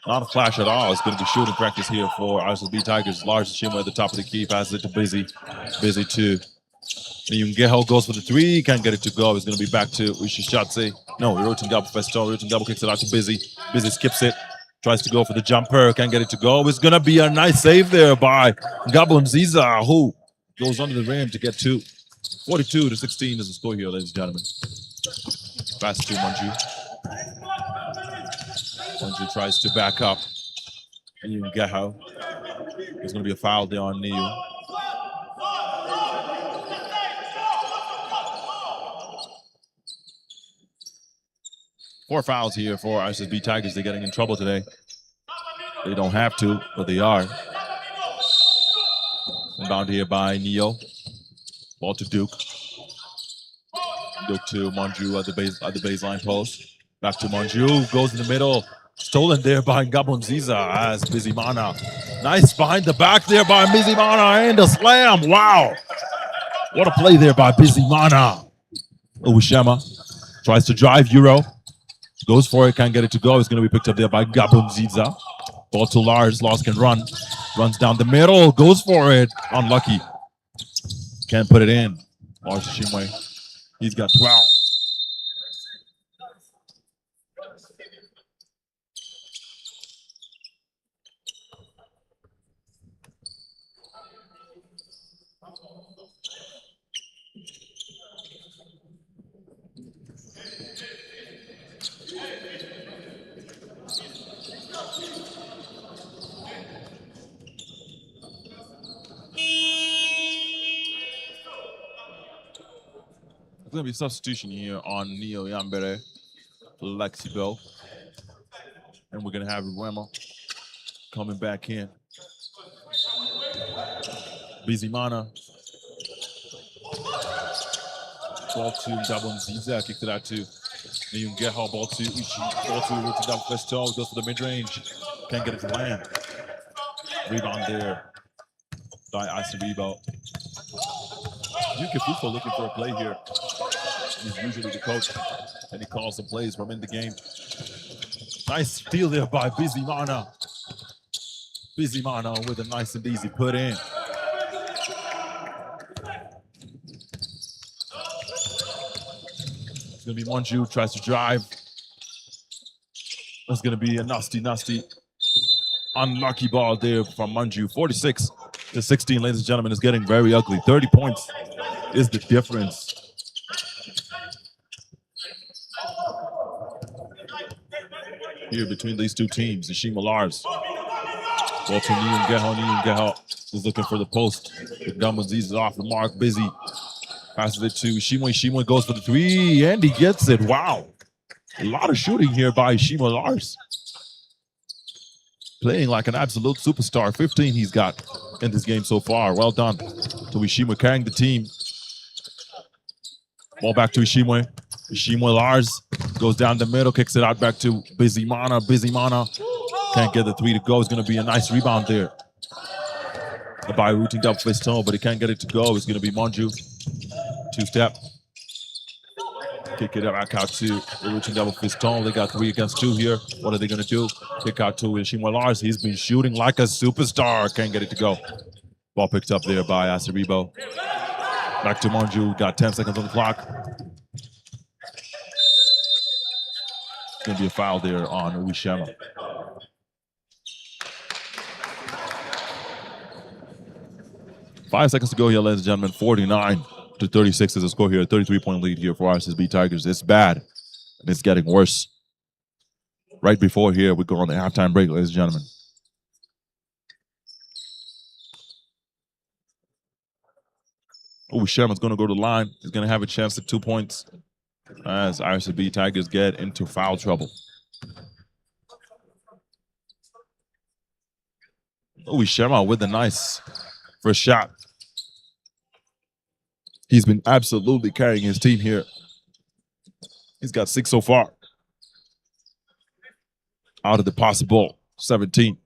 Not a flash at all. It's going to be shooting practice here for RSSB Tigers. Lars Shimwe at the top of the key. Passes it to Busy. Busy to Nyungeho. Goes for the 3. Can't get it to go. It's going to be back to Ushishatse. No, Rutingabo Festo. Rutingabo kicks it out to Busy. Busy skips it. Tries to go for the jumper. Can't get it to go. It's going to be a nice save there by Ngabo Nziza, who goes under the rim to get 2. 42-16 is the score here, ladies and gentlemen. Pass to Monju. Monju tries to back up. Nyungeho. There's going to be a foul there on Niu. Four fouls here for RSSB Tigers. They're getting in trouble today. They don't have to, but they are. Inbound here by Neo. Ball to Duke. Duke to Monju at the baseline post. Back to Monju. Goes in the middle. Stolen there by Ngabo Nziza as Bizimana. Nice behind the back there by Bizimana and a slam. Wow. What a play there by Bizimana. Uwishema tries to drive Euro. Goes for it. Can't get it to go. It's going to be picked up there by Ngabo Nziza. Ball to Lars. Lars can run. Runs down the middle. Goes for it. Unlucky. Can't put it in. Lars Shimwe. He's got 12. There's going to be a substitution here on Neo Yambere, Flexible. And we're going to have Remo coming back in. Bizimana. 12-2, double Ziza kicked it out to Nyungeho, ball to Uchi, ball to Ruti down first toe, goes for the mid-range. Can't get it to land. Rebound there by Asaribo. Yuki Fufa looking for a play here. He's usually the coach, and he calls some plays from in the game. Nice steal there by Bizimana. Bizimana with a nice and easy put in. It's going to be Monju, tries to drive. That's going to be a nasty, unlucky ball there from Manju. 46-16, ladies and gentlemen, is getting very ugly. 30 points is the difference. Here between these two teams, Ishima Lars. Ball to Nyungeho is looking for the post. Gumbaziz is off the mark, busy. Passes it to Ishimwe. Ishimwe goes for the three, and he gets it. Wow. A lot of shooting here by Ishima Lars. Playing like an absolute superstar. 15 he's got in this game so far. Well done to Ishimwe carrying the team. Ball back to Ishimwe. Ishimwe Lars goes down the middle, kicks it out back to Bizimana. Bizimana can't get the three to go. It's going to be a nice rebound there by rooting double fist toe, but he can't get it to go. It's going to be Monju. Two-step. Kick it back out to the rooting double fist toe. They got 3 against 2 here. What are they going to do? Kick out to Ishimwe Lars. He's been shooting like a superstar. Can't get it to go. Ball picked up there by Asaribo. Back to Monju. Got 10 seconds on the clock. It's going to be a foul there on Uishema. Five seconds to go here, ladies and gentlemen. 49-36 is the score here. 33-point lead here for RSSB Tigers. It's bad, and it's getting worse. Right before here, we go on the halftime break, ladies and gentlemen. Sherman's going to go to the line. He's going to have a chance at 2 points as RSSB Tigers get into foul trouble. Sherman with a nice first shot. He's been absolutely carrying his team here. He's got 6 so far. Out of the possible 17.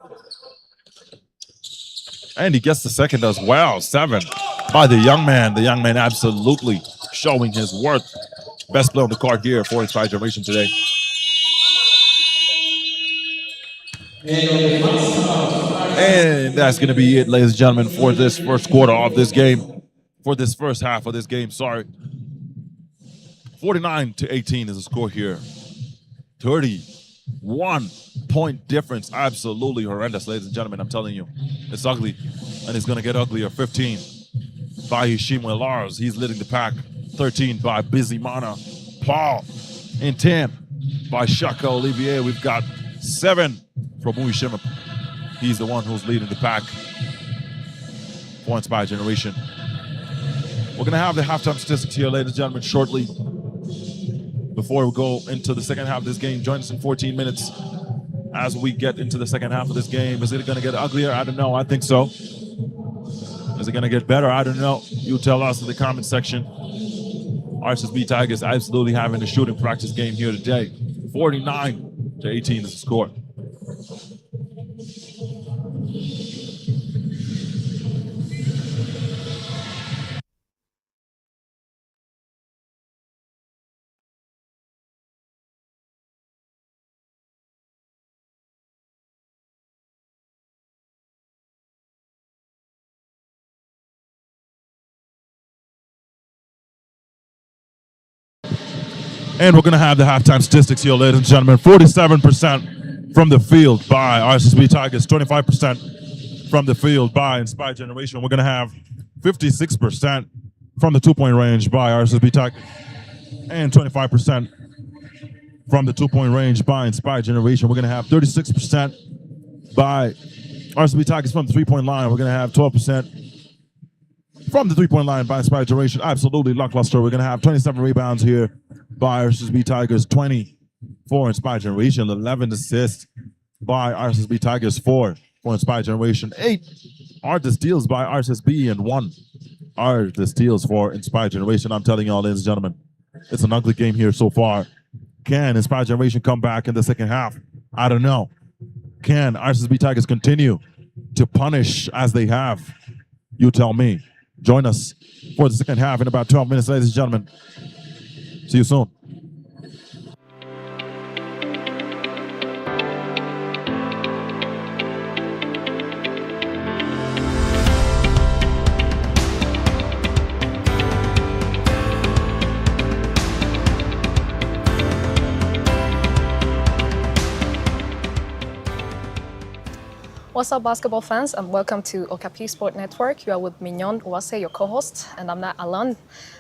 And he gets the second as well. 7 by the young man. The young man absolutely showing his worth. Best play on the card here for Inspired Generation today. And that's going to be it, ladies and gentlemen, for this first quarter of this game. For this first half of this game, sorry. 49-18 is the score here. 31-point difference. Absolutely horrendous, ladies and gentlemen. I'm telling you. It's ugly. And it's going to get uglier. 15 by Ishimwe Lars. He's leading the pack. 13 by Bizimana Paul. And 10 by Shaka Olivier. We've got 7 from Uishima. He's the one who's leading the pack for Inspired Generation. We're going to have the halftime statistics here, ladies and gentlemen, shortly. Before we go into the second half of this game, join us in 14 minutes as we get into the second half of this game. Is it going to get uglier? I don't know. I think so. Is it going to get better? I don't know. You tell us in the comment section. RSSB Tigers absolutely having a shooting practice game here today. 49-18 is the score. And we're going to have the halftime statistics here, ladies and gentlemen. 47% from the field by RSSB Tigers, 25% from the field by Inspired Generation. We're going to have 56% from the two-point range by RSSB Tigers, and 25% from the two-point range by Inspired Generation. We're going to have 36% by RSSB Tigers from the three-point line. We're going to have 12% from the three-point line by Inspired Generation. Absolutely lackluster. We're going to have 27 rebounds here by RSSB Tigers, 20 for Inspired Generation, 11 assists by RSSB Tigers, 4 for Inspired Generation, 8 are the steals by RSSB, and 1 are the steals for Inspired Generation. I'm telling y'all, ladies and gentlemen, it's an ugly game here so far. Can Inspired Generation come back in the second half? I don't know. Can RSSB Tigers continue to punish as they have? You tell me. Join us for the second half in about 12 minutes, ladies and gentlemen. See you soon. What's up, basketball fans, and welcome to Okapi Sport Network. You are with Mignon Uwase, your co-host, and I'm not alone.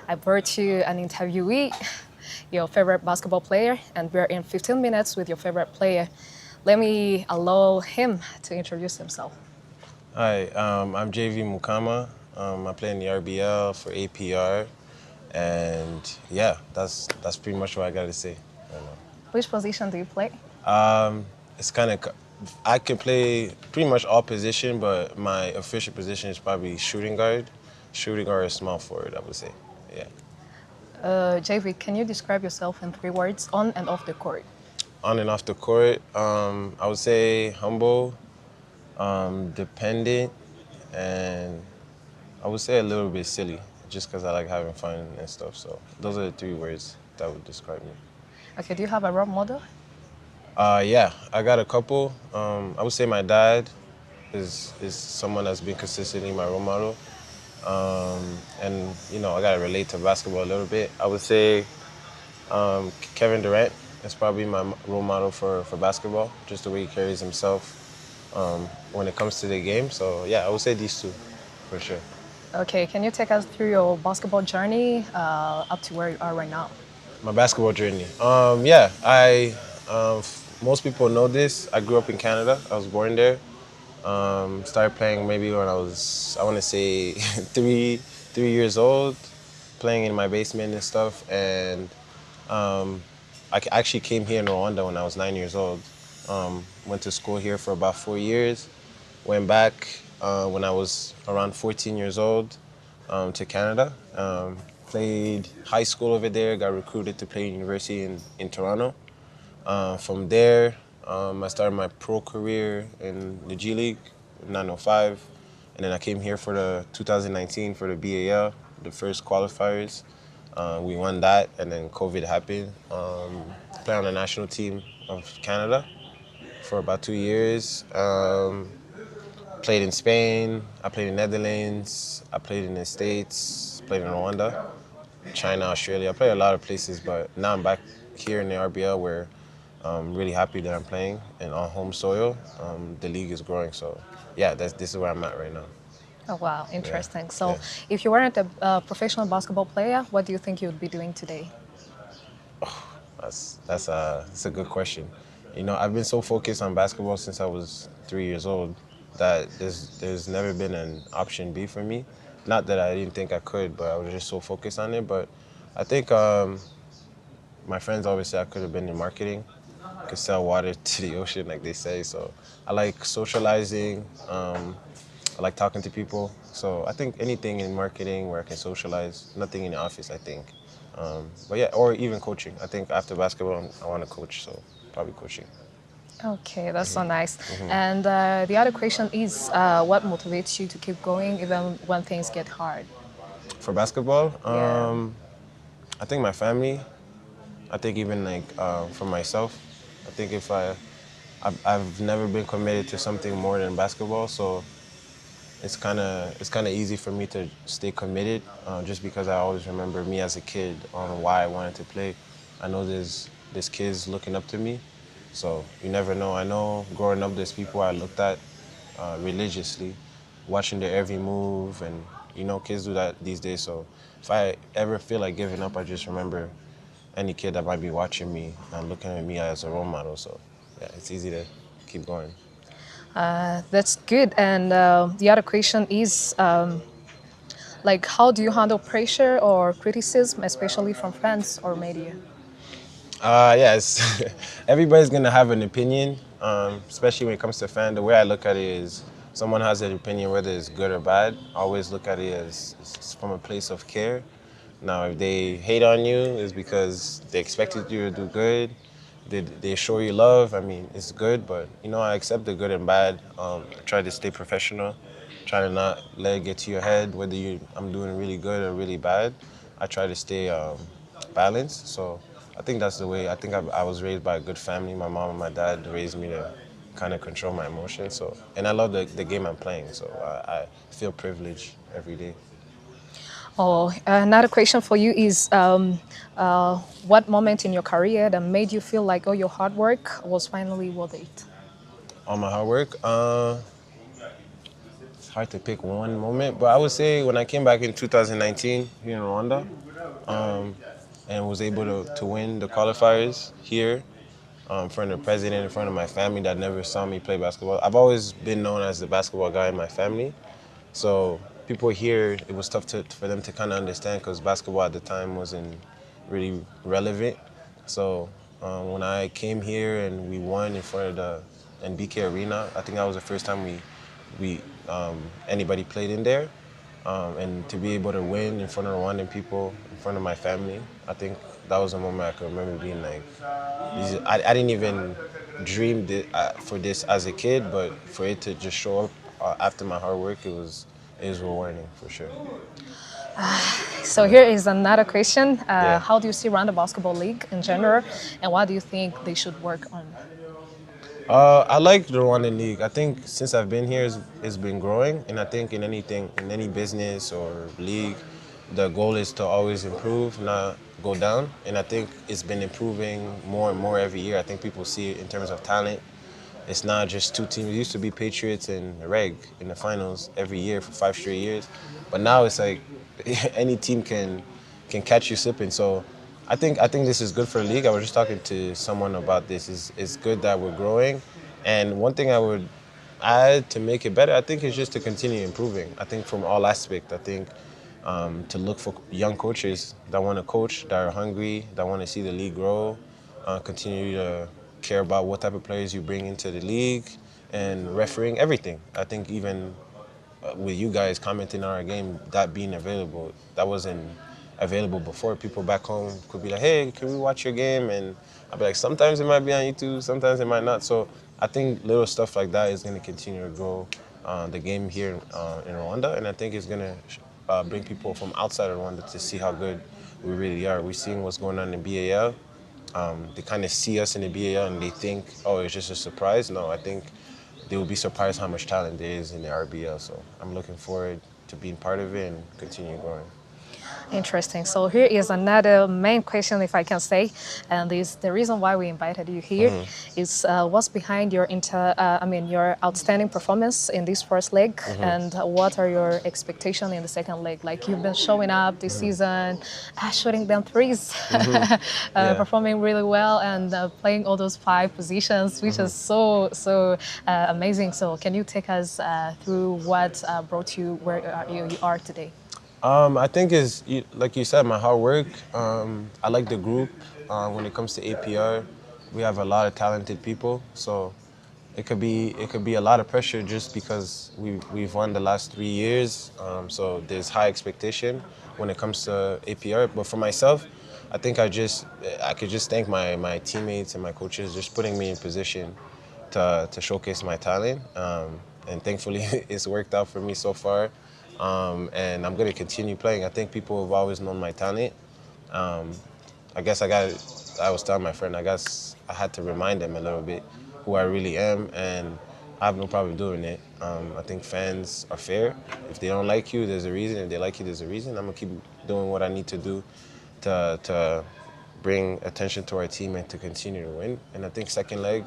I brought you an interviewee, your favorite basketball player, and we're in 15 minutes with your favorite player. Let me allow him to introduce himself. Hi, I'm JV Mukama. I play in the RBL for APR, and yeah, that's pretty much what I got to say. Which position do you play? It's kind of, I can play pretty much all position, but my official position is probably shooting guard or small forward, I would say. Yeah. JV, can you describe yourself in 3 words on and off the court? On and off the court, I would say humble, dependent, and I would say a little bit silly, just because I like having fun and stuff. So those are the 3 words that would describe me. Okay, do you have a role model? Yeah, I got a couple. I would say my dad is someone that's been consistently my role model. And, you know, I got to relate to basketball a little bit. I would say Kevin Durant is probably my role model for basketball, just the way he carries himself when it comes to the game. So, yeah, I would say these 2 for sure. Okay, can you take us through your basketball journey up to where you are right now? My basketball journey. Most people know this. I grew up in Canada. I was born there. Started playing maybe when I was, I want to say, 3 years old, playing in my basement and stuff. And I actually came here in Rwanda when I was 9 years old. Went to school here for about 4 years. Went back when I was around 14 years old to Canada. Played high school over there, got recruited to play university in Toronto. From there, I started my pro career in the G League, 905, and then I came here for the 2019 for the BAL, the first qualifiers. We won that, and then COVID happened. Played on the national team of Canada for about 2 years. Played in Spain, I played in Netherlands, I played in the States, played in Rwanda, China, Australia. I played a lot of places, but now I'm back here in the RBL where I'm really happy that I'm playing and on home soil. The league is growing, so yeah, this is where I'm at right now. Oh, wow, interesting. Yeah. So Yeah. if you weren't a professional basketball player, what do you think you would be doing today? That's a good question. You know, I've been so focused on basketball since I was 3 years old that there's never been an option B for me. Not that I didn't think I could, but I was just so focused on it. But I think my friends always say I could have been in marketing. I could sell water to the ocean, like they say. So I like socializing. I like talking to people. So I think anything in marketing where I can socialize, nothing in the office, I think. But yeah, or even coaching. I think after basketball, I want to coach, so probably coaching. Okay, that's so nice. And the other question is, what motivates you to keep going even when things get hard? For basketball, Yeah. I think my family. I think even like for myself. I think if I've never been committed to something more than basketball, so it's kind of easy for me to stay committed, just because I always remember me as a kid on why I wanted to play. I know there's kids looking up to me. So you never know. I know growing up, there's people I looked at religiously, watching their every move, and kids do that these days. So if I ever feel like giving up, I just remember any kid that might be watching me and looking at me as a role model. So yeah, it's easy to keep going. That's good. And the other question is, like, how do you handle pressure or criticism, especially from friends or media? Yes, everybody's gonna have an opinion, especially when it comes to fan. The way I look at it is, someone has an opinion, whether it's good or bad. I always look at it as it's from a place of care. Now, if they hate on you, it's because they expected you to do good. They show you love. I mean, it's good, but I accept the good and bad. I try to stay professional. Try to not let it get to your head, whether I'm doing really good or really bad. I try to stay balanced. So I think that's the way. I think I was raised by a good family. My mom and my dad raised me to kind of control my emotions. So, and I love the game I'm playing. So I feel privileged every day. Oh, another question for you is, what moment in your career that made you feel like, oh, your hard work was finally worth it? On my hard work, it's hard to pick one moment, but I would say when I came back in 2019 here in Rwanda, and was able to win the qualifiers here, in front of the president, in front of my family that never saw me play basketball. I've always been known as the basketball guy in my family. So people here, it was tough for them to kind of understand because basketball at the time wasn't really relevant. So when I came here and we won in front of the NBK Arena, I think that was the first time we anybody played in there. And to be able to win in front of Rwandan people, in front of my family, I think that was a moment I could remember being like, I didn't even dream for this as a kid, but for it to just show up after my hard work, it was rewarding for sure. So here is another question. Yeah. How do you see Rwanda Basketball League in general, and what do you think they should work on? I like the Rwandan League. I think since I've been here, it's been growing, and I think in anything, in any business or league, the goal is to always improve, not go down. And I think it's been improving more and more every year. I think people see it in terms of talent. It's not just two teams. It used to be Patriots and Reg in the finals every year for 5 straight years, but now it's like any team can catch you slipping. So I think this is good for the league. I was just talking to someone about this. It's good that we're growing, and one thing I would add to make it better, I think, is just to continue improving. I think from all aspects. I think to look for young coaches that want to coach, that are hungry, that want to see the league grow, continue to care about what type of players you bring into the league, and refereeing everything. I think even with you guys commenting on our game, that being available, that wasn't available before. People back home could be like, hey, can we watch your game? And I'd be like, sometimes it might be on YouTube, sometimes it might not. So I think little stuff like that is going to continue to grow the game here in Rwanda. And I think it's going to bring people from outside of Rwanda to see how good we really are. We're seeing what's going on in BAL. They kind of see us in the BAL and they think, oh, it's just a surprise. No, I think they will be surprised how much talent there is in the RBL. So I'm looking forward to being part of it and continue growing. Interesting. So here is another main question, if I can say, and is the reason why we invited you here is what's behind your your outstanding performance in this first leg, and what are your expectations in the second leg? Like, you've been showing up this season, shooting them threes, performing really well, and playing all those 5 positions, which is so amazing. So can you take us through what brought you where you are today? I think is like you said, my hard work. I like the group. When it comes to APR, we have a lot of talented people, so it could be a lot of pressure just because we've won the last 3 years. So there's high expectation when it comes to APR. But for myself, I think I could just thank my teammates and my coaches just putting me in position to showcase my talent. And thankfully, it's worked out for me so far. And I'm going to continue playing. I think people have always known my talent. Um, I guess I was telling my friend, I guess I had to remind them a little bit who I really am, and I have no problem doing it. I think fans are fair. If they don't like you, there's a reason. If they like you, there's a reason. I'm going to keep doing what I need to do to bring attention to our team and to continue to win. And I think second leg,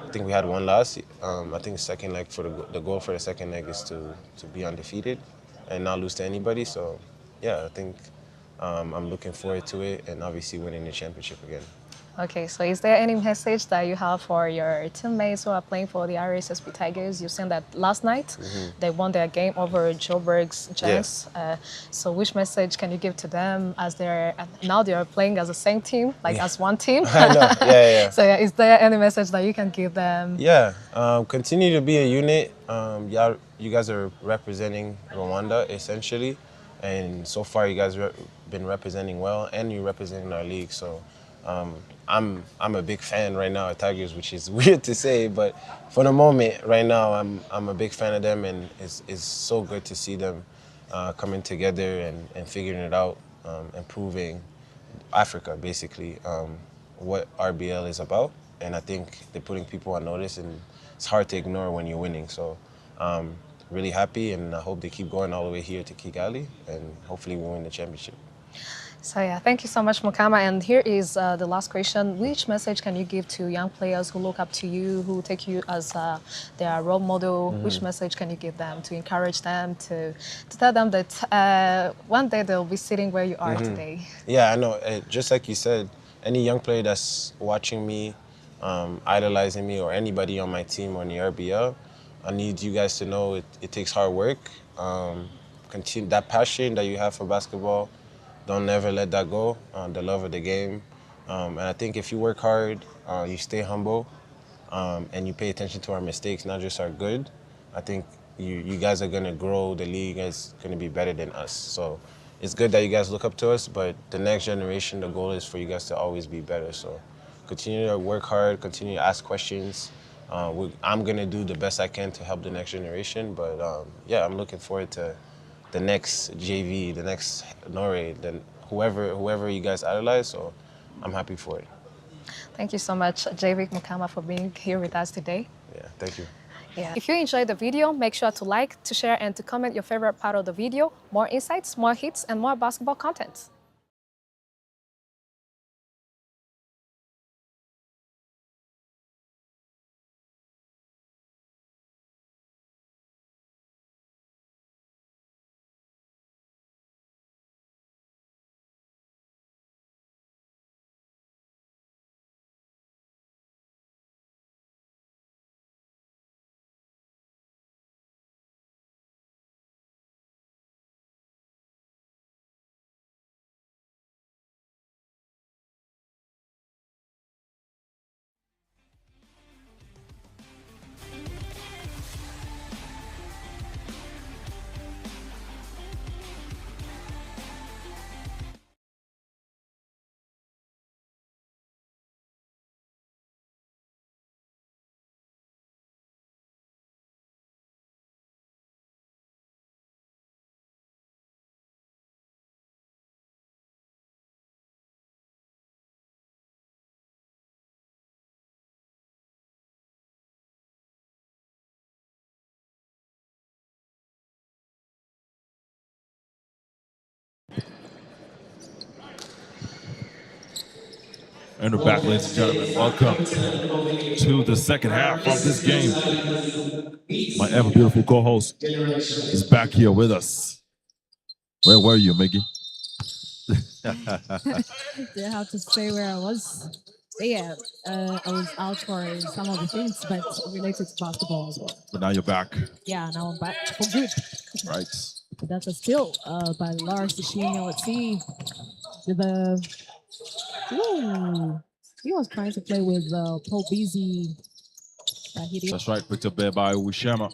I think we had one loss. I think second leg for the goal for the second leg is to be undefeated and not lose to anybody. So yeah, I think I'm looking forward to it and obviously winning the championship again. Okay, so is there any message that you have for your teammates who are playing for the RSSB Tigers? You said that last night they won their game over Joburg's Giants. So which message can you give to them as now they're playing as the same team, like as one team? I know. Yeah. So is there any message that you can give them? Yeah, continue to be a unit. You guys are representing Rwanda essentially, and so far you guys been representing well, and you're representing our league. So I'm a big fan right now of Tigers, which is weird to say, but for the moment right now I'm a big fan of them, and it's so good to see them coming together and figuring it out, improving Africa basically, what RBL is about. And I think they're putting people on notice, and it's hard to ignore when you're winning. So really happy, and I hope they keep going all the way here to Kigali, and hopefully we'll win the championship. So yeah, thank you so much, Mukama. And here is the last question. Which message can you give to young players who look up to you, who take you as their role model? Which message can you give them to encourage them, to tell them that one day they'll be sitting where you are today? Yeah, I know. Just like you said, any young player that's watching me, idolizing me, or anybody on my team or in the RBL, I need you guys to know it takes hard work. Continue that passion that you have for basketball. Don't never let that go. The love of the game, and I think if you work hard, you stay humble, and you pay attention to our mistakes, not just our good, I think you guys are gonna grow. The league is gonna be better than us. So it's good that you guys look up to us, but the next generation, the goal is for you guys to always be better. So continue to work hard, continue to ask questions. I'm gonna do the best I can to help the next generation, but yeah, I'm looking forward to the next JV, the next Norway, then whoever you guys idolize. So I'm happy for it. Thank you so much, Javik Mukama, for being here with us today. Yeah, thank you. Yeah. If you enjoyed the video, make sure to like, to share, and to comment your favorite part of the video. More insights, more hits, and more basketball content. And we're back, ladies and gentlemen. Welcome to the second half of this game. My ever beautiful co-host is back here with us. Where were you, Miggy? Didn't have to say where I was. But yeah, I was out for some of the things, but related to basketball as well. But now you're back. Yeah, now I'm back for good. Right. That's a steal by Lars Deshino. Let's see. With the he was trying to play with Paul Beasy. That's right, picked up there by Uwishema.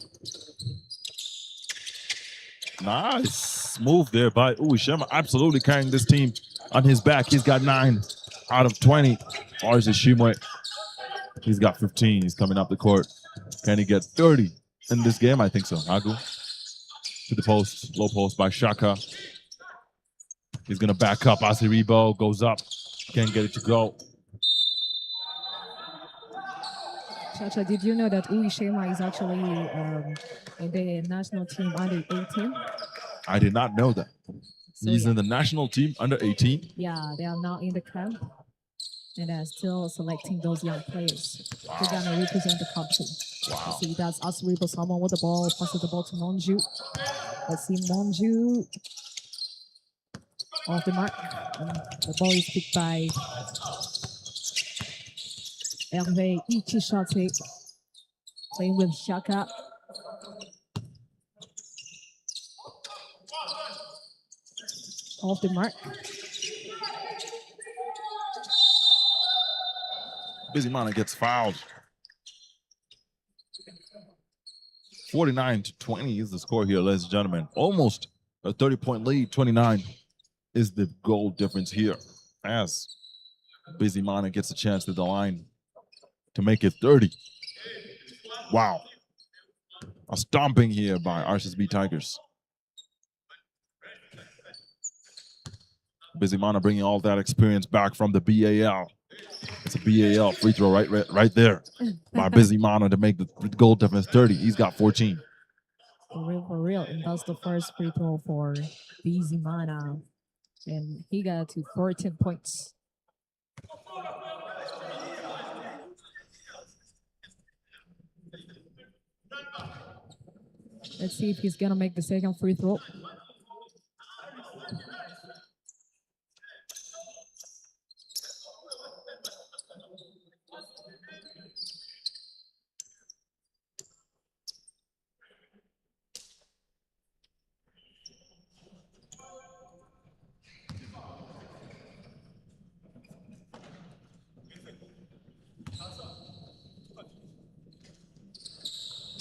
Nice move there by Uwishema. Absolutely carrying this team on his back. He's got 9 out of 20. Lars Ishimwe, he's got 15. He's coming up the court. Can he get 30 in this game? I think so. Hagu to the post, low post by Shaka. He's gonna back up. Asiribo goes up. Can't get it to go. Chacha, did you know that Uwishema is actually in the national team under 18? I did not know that. So, He's yeah. in the national team under 18. Yeah, they are now in the camp. And still selecting those young players who are gonna represent the country. Wow. See, that's Asribo someone with the ball, passes the ball to Monju. Let's see Monju off the mark. And the ball is picked by Hervé Ichishate, playing with Shaka. Off the mark. Bizimana gets fouled. 49-20 is the score here, ladies and gentlemen. Almost a 30-point lead. 29 is the goal difference here, as Bizimana gets a chance at the line to make it 30. Wow. A stomping here by RSSB Tigers. Bizimana bringing all that experience back from the BAL. It's a BAL free throw right there by Bizimana to make the goal difference 30. He's got 14. For real. And that's the first free throw for Bizimana. And he got to 14 points. Let's see if he's gonna make the second free throw.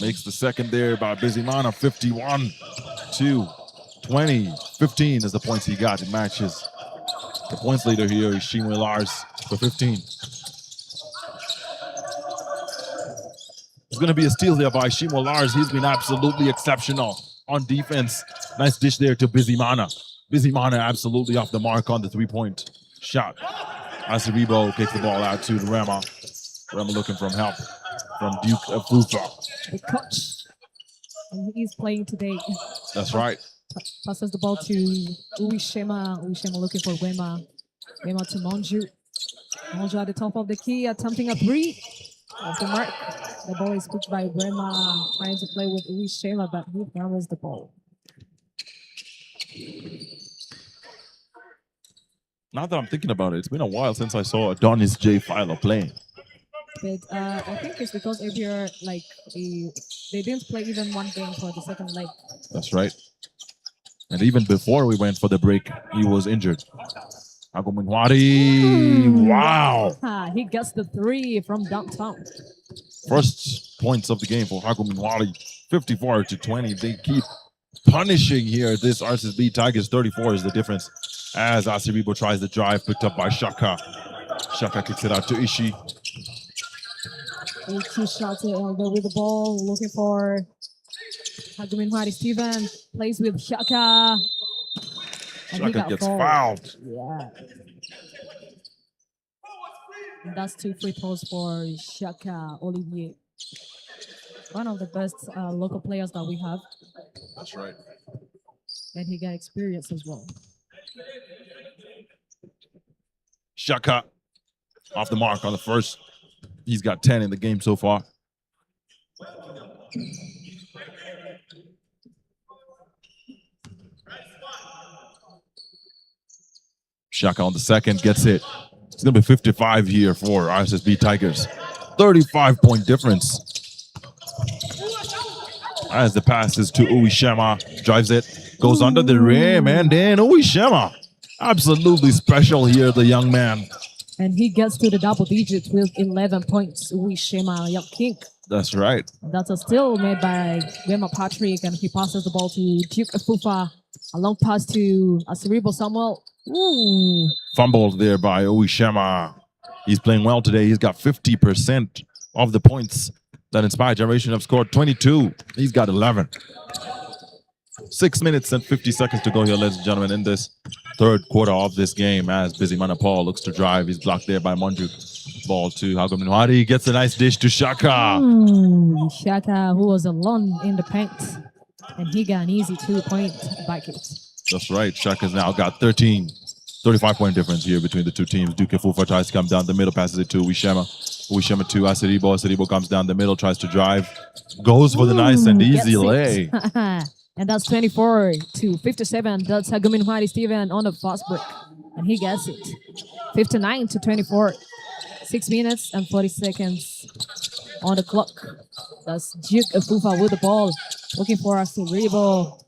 Makes the second there by Bizimana, 51-20. 15 is the points he got. It matches the points leader here is Shimwe Lars for 15. It's going to be a steal there by Shimwe Lars. He's been absolutely exceptional on defense. Nice dish there to Bizimana. Bizimana absolutely off the mark on the three-point shot. Asiribo kicks the ball out to Rema. Rema looking for help from Duke Afufa. The coach. And he's playing today. That's right. Passes the ball to Uishema. Uishema looking for Wema. Wema to Monju. Monju at the top of the key, attempting a three. Off the mark. The ball is picked by Wema, trying to play with Uishema, but he fumbles the ball. Now that I'm thinking about it, it's been a while since I saw Adonis J. Philo playing. But I think it's because if you're like they didn't play even one game for the second leg. That's right. And even before we went for the break, he was injured. Aguminwari, wow. He gets the three from downtown. First points of the game for Haguminwari, 54-20. They keep punishing here. This RSSB Tigers, 34 is the difference. As Asiribo tries the drive, picked up by Shaka. Shaka kicks it out to Ishii. Two shots with the ball, looking for Haguminwari. Steven plays with Shaka. And Shaka gets fouled. Yeah. And that's two free throws for Shaka Olivier. One of the best local players that we have. That's right. And he got experience as well. Shaka off the mark on the first. He's got 10 in the game so far. Shaka on the second gets it. It's going to be 55 here for RSSB Tigers. 35-point difference. As the pass is to Uishema. Drives it. Goes under the rim. And then Uishema. Absolutely special here, the young man. And he gets to the double digits with 11 points. Uishema King. That's right. That's a steal made by Wema Patrick. And he passes the ball to Duke Afufa. A long pass to Asiribo Samuel. Ooh. Fumbled there by Uishema. He's playing well today. He's got 50% of the points that Inspired Generation have scored. 22. He's got 11. 6 minutes and 50 seconds to go here, ladies and gentlemen, in this third quarter of this game as Bizimana Paul looks to drive. He's blocked there by Monju. Ball to Haguminwari. Gets a nice dish to Shaka. Shaka, who was alone in the paint. And he got an easy 2-point bucket. That's right. Shaka's now got 13. 35-point difference here between the two teams. Duke Fufa tries to come down the middle, passes it to Uwishema. Uwishema to Asiribo. Asiribo comes down the middle, tries to drive. Goes for the nice and easy lay. And that's 24 to 57. That's Haguminwari Steven on the fast break. And he gets it. 59 to 24. 6 minutes and 40 seconds on the clock. That's Duke Fufa with the ball. Looking for Asiribo.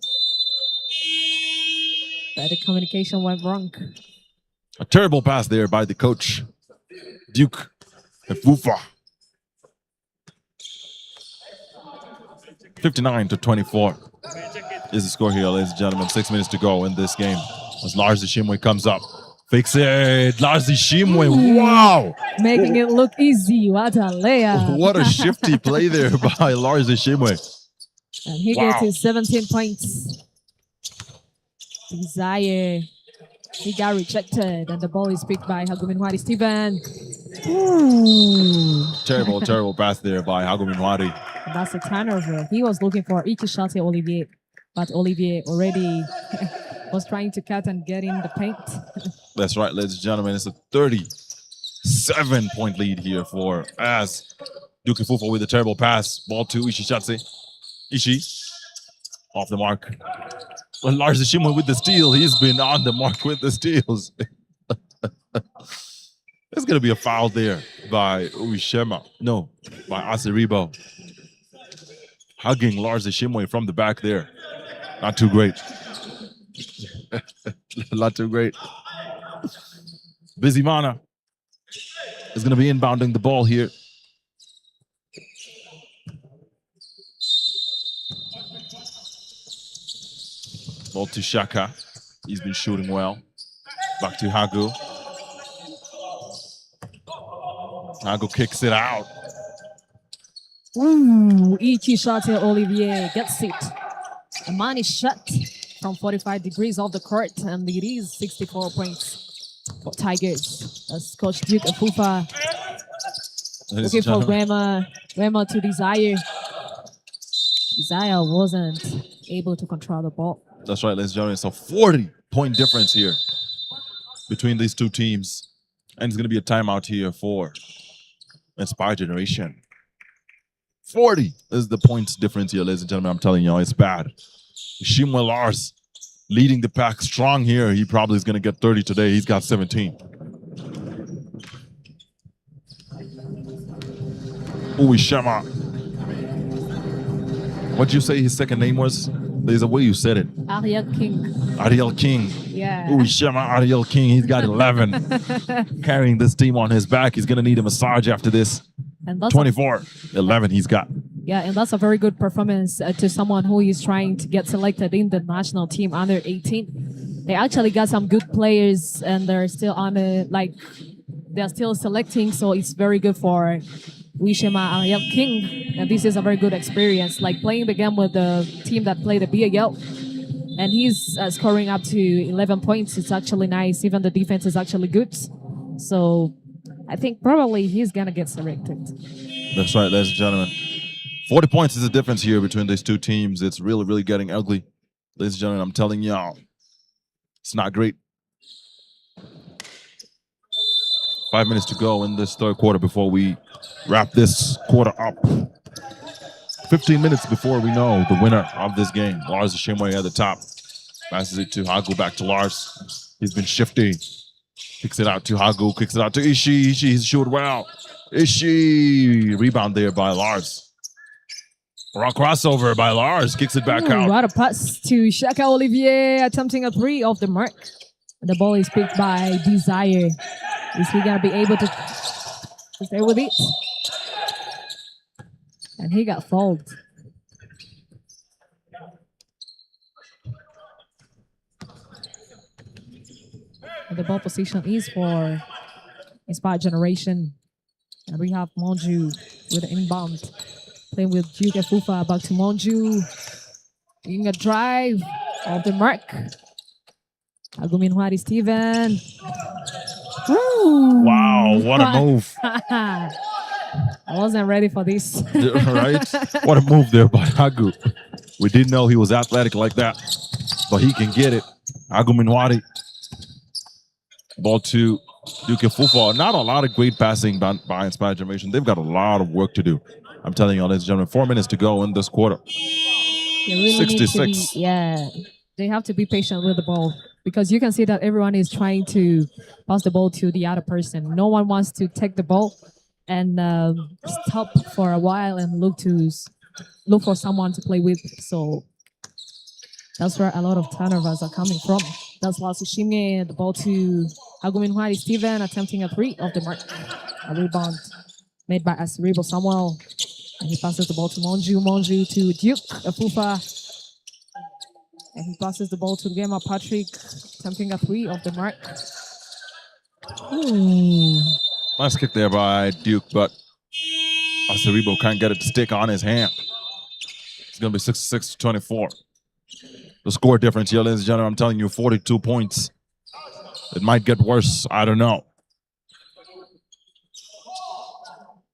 But the communication went wrong. A terrible pass there by the coach, Duke Fufa. 59 to 24 is the score here, ladies and gentlemen. 6 minutes to go in this game. As Lars Ishimwe comes up. Fix it. Lars Ishimwe. Wow. Making it look easy. What a layup. What a shifty play there by Lars Ishimwe. And he gets his 17 points. Desire. He got rejected, and the ball is picked by Haguminwari Steven. Ooh. Terrible pass there by Haguminwari. That's a turnover. He was looking for Ichishate Olivier, but Olivier already was trying to cut and get in the paint. That's right, ladies and gentlemen. It's a 37-point lead here for as Duke Fufa with a terrible pass. Ball to Ishishatse. Ishi off the mark. Well, Lars Ishimwe with the steal. He's been on the mark with the steals. There's going to be a foul there by Uishema. No, by Asiribo. Hugging Lars Ishimwe from the back there. Not too great. Not too great. Bizimana is going to be inbounding the ball here. Ball to Shaka. He's been shooting well. Back to Hagu. Hagu kicks it out. Ooh, Ichishate Olivier gets it. A man is shot from 45 degrees off the court, and it is 64 points for Tigers. That's Coach Duke Fufa looking for Wema to Desire. Desire wasn't able to control the ball. That's right, ladies and gentlemen. It's a 40-point difference here between these two teams. And it's going to be a timeout here for Inspire Generation. 40 is the points difference here, ladies and gentlemen. I'm telling you, it's bad. Ishimwe Lars leading the pack strong here. He probably is going to get 30 today. He's got 17. Uwishema. What'd you say his second name was? There's a way you said it. Ariel King. Ariel King. Yeah. Uwishema Ariel King. He's got 11. Carrying this team on his back. He's going to need a massage after this. And that's 24. 11 he's got. Yeah, and that's a very good performance to someone who is trying to get selected in the national team under 18. They actually got some good players, and they're still on they're still selecting, so it's very good for Uwishema Ariel King. And this is a very good experience, like playing the game with the team that played the BAL. And he's scoring up to 11 points. It's actually nice. Even the defense is actually good. So I think probably he's going to get selected. That's right, ladies and gentlemen. 40 points is the difference here between these two teams. It's really, really getting ugly. Ladies and gentlemen, I'm telling y'all, it's not great. 5 minutes to go in this third quarter before we wrap this quarter up. 15 minutes before we know the winner of this game. Lars Ishimwe at the top. Passes it to Hagu, back to Lars. He's been shifty. Kicks it out to Hagu, kicks it out to Ishi. Ishi's shooting well. Ishi. Rebound there by Lars. Crossover by Lars. Kicks it back out. What a pass to Shaka Olivier, attempting a three off the mark. The ball is picked by Desire. Is he going to be able to stay with it? And he got fouled. And the ball position is for Inspired Generation. And we have Monju with an inbound. Playing with Duke Fufa, back to Monju. Doing a drive off the mark. Haguminwari Steven. Ooh. Wow, what a move. I wasn't ready for this. Right? What a move there by Hagu. We didn't know he was athletic like that, but he can get it. Haguminwari. Ball to Duke Fufa. Not a lot of great passing by Inspired Generation. They've got a lot of work to do. I'm telling you, ladies and gentlemen, 4 minutes to go in this quarter. They really need to be, 66. yeah, they have to be patient with the ball because you can see that everyone is trying to pass the ball to the other person. No one wants to take the ball and stop for a while and look for someone to play with. So that's where a lot of turnovers are coming from. That's why Sushime, the ball to Aguminwari Steven attempting a three off the mark. A rebound made by Asiribo Samuel. And he passes the ball to Monju. Monju to Duke Afufa. And he passes the ball to Gema Patrick, attempting a three off the mark. Ooh. Nice kick there by Duke, but Asiribo can't get it to stick on his hand. It's going to be 66-24. The score difference here, ladies and gentlemen, I'm telling you, 42 points. It might get worse. I don't know.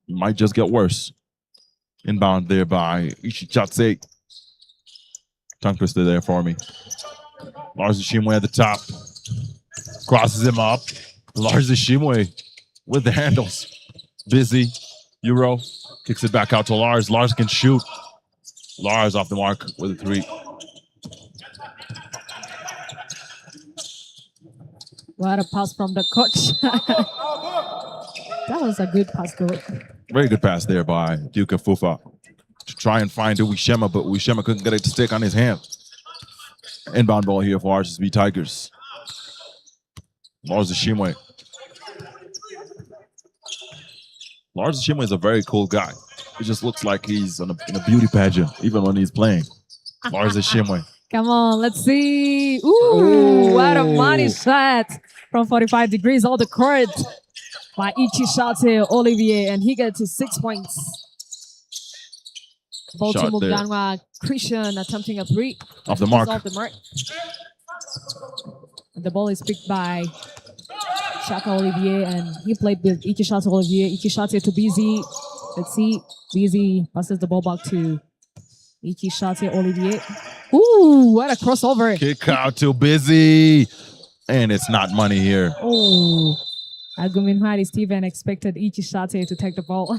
It might just get worse. Inbound there by Ishichatse. Tongue twister there for me. Lars Ishimwe at the top. Crosses him up. Lars Ishimwe with the handles. Busy. Euro. Kicks it back out to Lars. Lars can shoot. Lars off the mark with a three. What a pass from the coach. That was a good pass, though. Very good pass there by Duke Fufa to try and find Uwishema, but Uwishema couldn't get it to stick on his hand. Inbound ball here for RSSB Tigers. Lars Ishimwe. Lars Ishimwe is a very cool guy. He just looks like he's in a beauty pageant, even when he's playing. Lars Ishimwe. Come on, let's see. Ooh, what a money shot from 45 degrees on the court by Ichishate Olivier, and he gets to 6 points. Ball to Shot there. Muganwa Christian attempting a three. Off the He's mark. Off the mark. And the ball is picked by Shaka Olivier, and he played with Ichishate Olivier. Ichishate to BZ. Let's see. BZ passes the ball back to Ichishate Olivier. Ooh, what a crossover. Kick out to Busy. And it's not money here. Oh, Aguminwari Steven expected Ichishate to take the ball,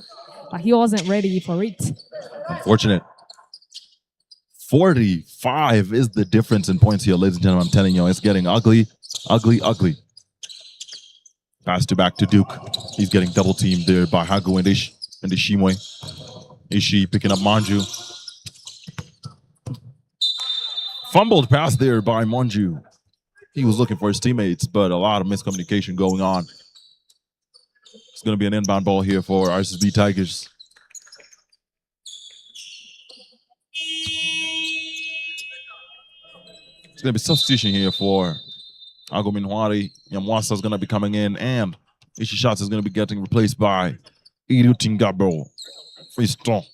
but he wasn't ready for it. Unfortunate. 45 is the difference in points here, ladies and gentlemen. I'm telling you, it's getting ugly, ugly, ugly. Pass to back to Duke. He's getting double teamed there by Hagu and Ishimwe. Ishi picking up Manju. Fumbled pass there by Manju. He was looking for his teammates, but a lot of miscommunication going on. It's going to be an inbound ball here for RSSB Tigers. It's going to be substitution here for Agominwari. Yamwasa is going to be coming in, and Ishishats is going to be getting replaced by Irutingabo. Fiston.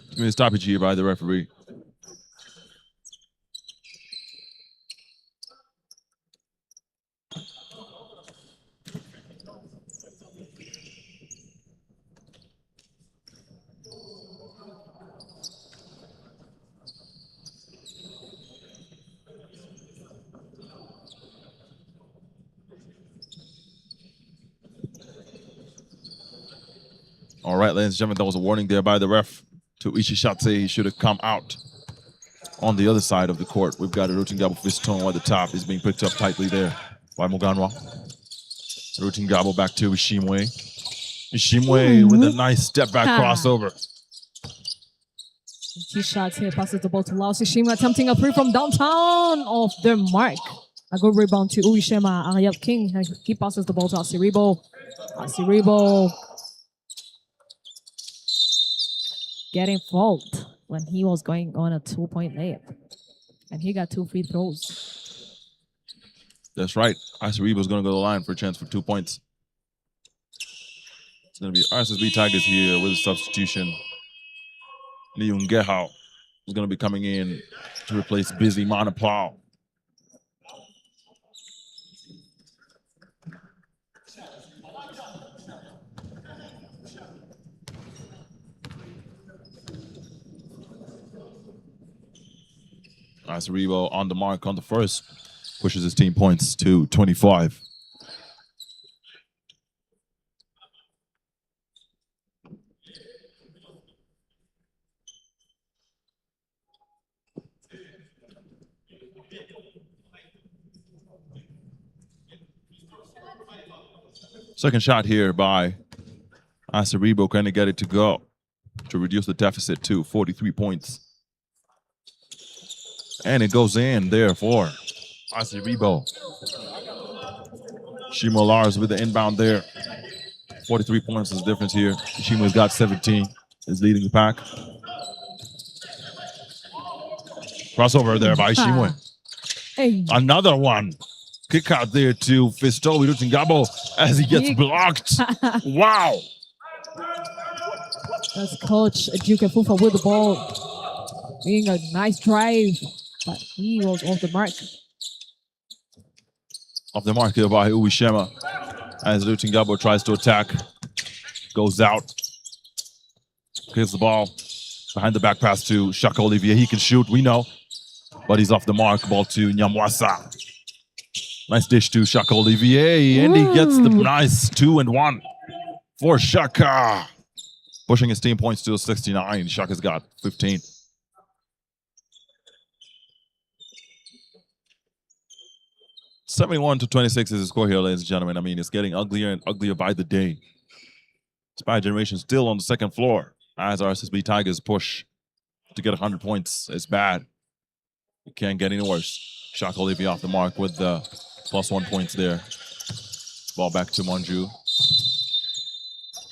It's going to be a stoppage here by the referee. All right, ladies and gentlemen, that was a warning there by the ref to Ishishatse. He should have come out on the other side of the court. We've got a Rutingabo Fiston at the top. He's being picked up tightly there by Muganwa. Rutingabo back to Ishimwe. Ishimwe with a nice step back crossover. Ichishate passes the ball to Laos Ishima, attempting a three from downtown off the mark. A good rebound to Uishema. Ariel King, he passes the ball to Asiribo. Asiribo getting fouled when he was going on a 2-point layup. And he got 2 free throws. That's right. Asiribo's going to go to the line for a chance for 2 points. It's going to be RSSB Tigers here with a substitution. Leon Gehao is going to be coming in to replace Busy Manapau. As Rebo on the mark on the first, pushes his team points to 25. Second shot here by Asaribo, kind of get it to go to reduce the deficit to 43 points. And it goes in there for Asaribo. Shimo Lars with the inbound there. 43 points is the difference here. Shimo's got 17, is leading the pack. Crossover there by Shimo. Hey. Another one. Kick out there to Fisto Gabo as he gets blocked. Wow. That's Coach Duke Fufa with the ball. Being a nice drive, but he was off the mark. Off the mark here by Uwishema as Gabo tries to attack. Goes out. Gives the ball behind the back pass to Shaka Olivier. He can shoot, we know, but he's off the mark. Ball to Nyamwasa. Nice dish to Shaka Olivier, and he gets the nice 2 and 1 for Shaka. Pushing his team points to 69. Shaka's got 15. (71-26) is the score here, ladies and gentlemen. I mean, it's getting uglier and uglier by the day. Spy Generation still on the second floor as RSSB Tigers push to get 100 points. It's bad. It can't get any worse. Shaka Olivier off the mark with the +1 points there. Ball back to Monju.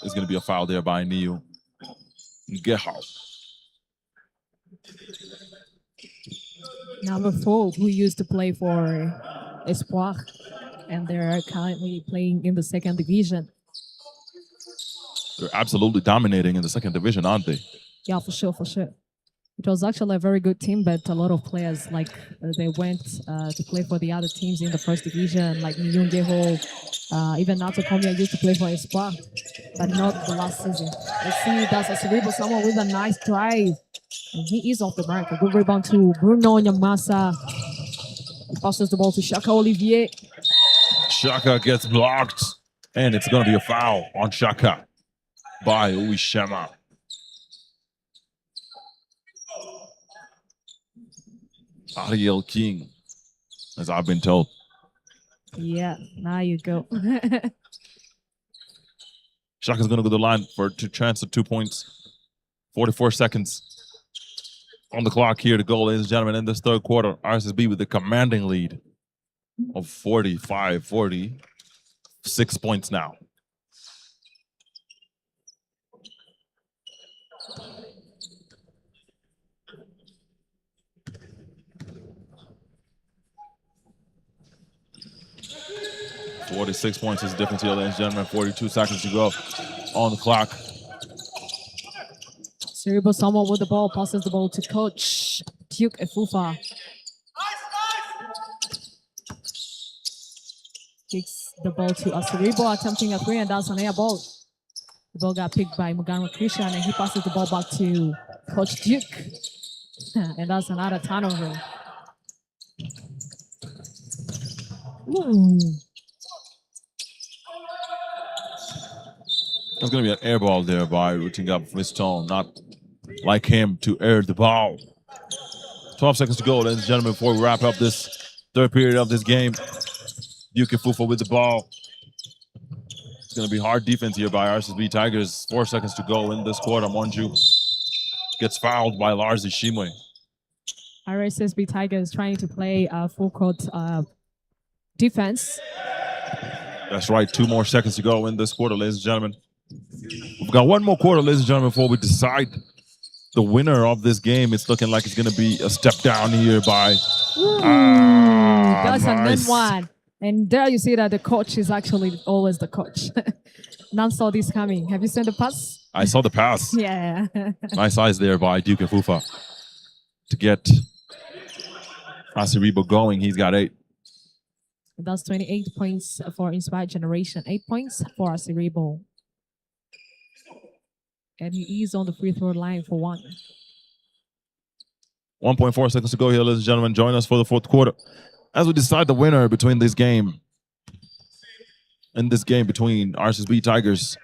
There's going to be a foul there by Niu. Gehal. Number 4, who used to play for Espoir, and they're currently playing in the second division. They're absolutely dominating in the second division, aren't they? Yeah, for sure, for sure. It was actually a very good team, but a lot of players, like, they went to play for the other teams in the first division, like Myung Geho, even Nato Komiya used to play for Espoir, but not the last season. Let's see, that's a Cerebral, someone with a nice drive. And he is off the mark. A good rebound to Bruno Nyamasa. He passes the ball to Shaka Olivier. Shaka gets blocked, and it's going to be a foul on Shaka by Uwishema. Ariel King, as I've been told. Yeah, now you go. Shaka's going to go to the line for a chance of 2 points. 44 seconds on the clock here to go, ladies and gentlemen, in this third quarter. RSSB with the commanding lead of 45-40. 6 points now. (46 points is the difference here, ladies and gentlemen. 42 seconds to go on the clock. Cerebral, someone with the ball, passes the ball to Coach Duke Efufa. Kicks the ball to Cerebral, attempting a 3, and that's an air ball. The ball got picked by Muganwa Christian, and he passes the ball back to Coach Duke. And that's another turnover. Ooh. There's going to be an air ball there by rooting up Fistone. Not like him to air the ball. 12 seconds to go, ladies and gentlemen, before we wrap up this third period of this game. Duke Fufa with the ball. It's going to be hard defense here by RSSB Tigers. 4 seconds to go in this quarter. Monju gets fouled by Lars Ishimwe. RSSB Tigers trying to play full court defense. That's right. 2 more seconds to go in this quarter, ladies and gentlemen. We've got 1 more quarter, ladies and gentlemen, before we decide the winner of this game. It's looking like it's going to be a step down here by... That's nice. a one. And there you see that the coach is actually always the coach. None saw this coming. Have you seen the pass? I saw the pass. Yeah. Nice eyes there by Duke Fufa to get Asiribo going. He's got 8. That's 28 points for Inspired Generation. 8 points for Asiribo. And he is on the free throw line for 1. 1.4 seconds to go here, ladies and gentlemen. Join us for the fourth quarter as we decide the winner between this game. In this game between RSSB Tigers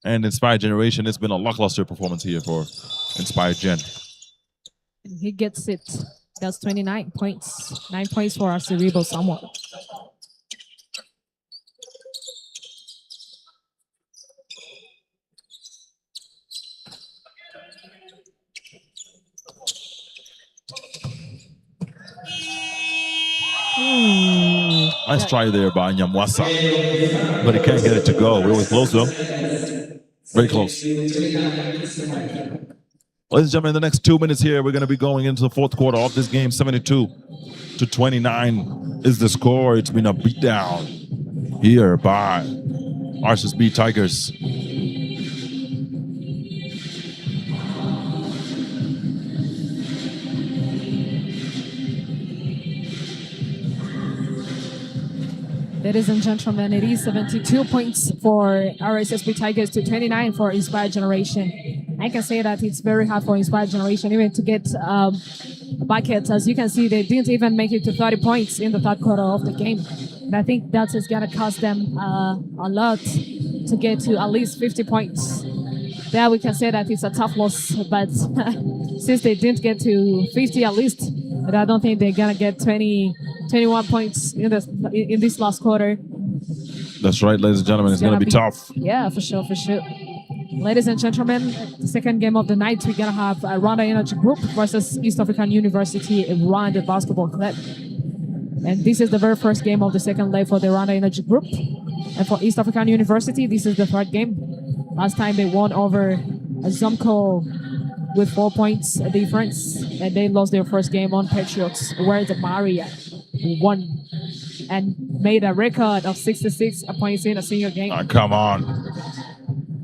and Inspired Generation, it's been a lackluster performance here for Inspired Gen. And he gets it. That's 29 points. 9 points for our Cerebral Samoa. Nice try there by Nyamwasa, but he can't get it to go. It was close though. Very close. Ladies and gentlemen, in the next 2 minutes here, we're going to be going into the fourth quarter of this game. 72-29 is the score. It's been a beatdown here by RSSB Tigers. Ladies and gentlemen, it is 72 points for RSSB Tigers to 29 for Inspired Generation. I can say that it's very hard for Inspired Generation even to get buckets. As you can see, they didn't even make it to 30 points in the third quarter of the game. And I think that is going to cost them a lot to get to at least 50 points. There we can say that it's a tough loss, but since they didn't get to 50 at least, but I don't think they're going to get 21 points in this last quarter. That's right, ladies and gentlemen. It's going to be tough. Yeah, for sure, for sure. Ladies and gentlemen, the second game of the night, we're going to have Rwanda Energy Group versus East African University Rwanda Basketball Club. And this is the very first game of the second leg for the Rwanda Energy Group. And for East African University, this is the third game. Last time they won over Zomco with 4 points difference, and they lost their first game on Patriots, where the Maria won and made a record of 66 points in a single game. Oh, come on.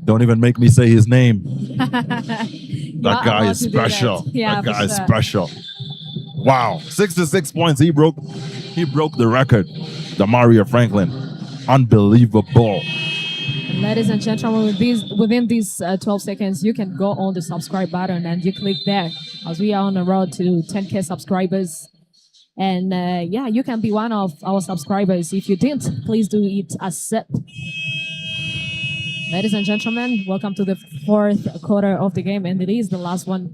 Don't even make me say his name. That guy is special. Yeah, that guy is special. Wow. 66 points. He broke the record. Damaria Franklin. Unbelievable. Ladies and gentlemen, within these 12 seconds, you can go on the subscribe button and you click there, as we are on the road to 10K subscribers. And yeah, you can be one of our subscribers. If you didn't, please do it accept. Ladies and gentlemen, welcome to the fourth quarter of the game, and it is the last one.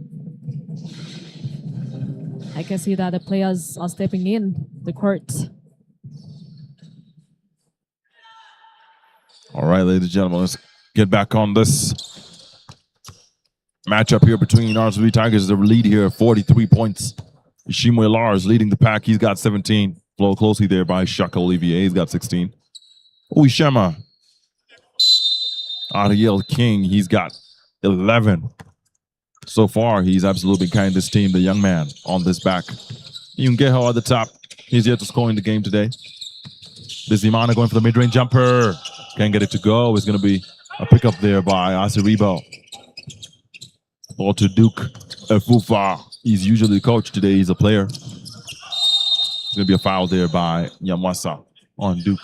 I can see that the players are stepping in the court. All right, ladies and gentlemen, let's get back on this matchup here between RSSB Tigers. The lead here, 43 points. Ishimwe Lars leading the pack. He's got 17. Flow closely there by Shaka Olivier. He's got 16. Uishema. Ariel King, he's got 11. So far, he's absolutely kind this team, the young man on this back. Yungeho at the top. He's here to score in the game today. Bizimana going for the mid-range jumper. Can't get it to go. It's going to be a pickup there by Asiribo. Ball to Duke Efufa. He's usually the coach. Today he's a player. It's going to be a foul there by Nyamwasa on Duke.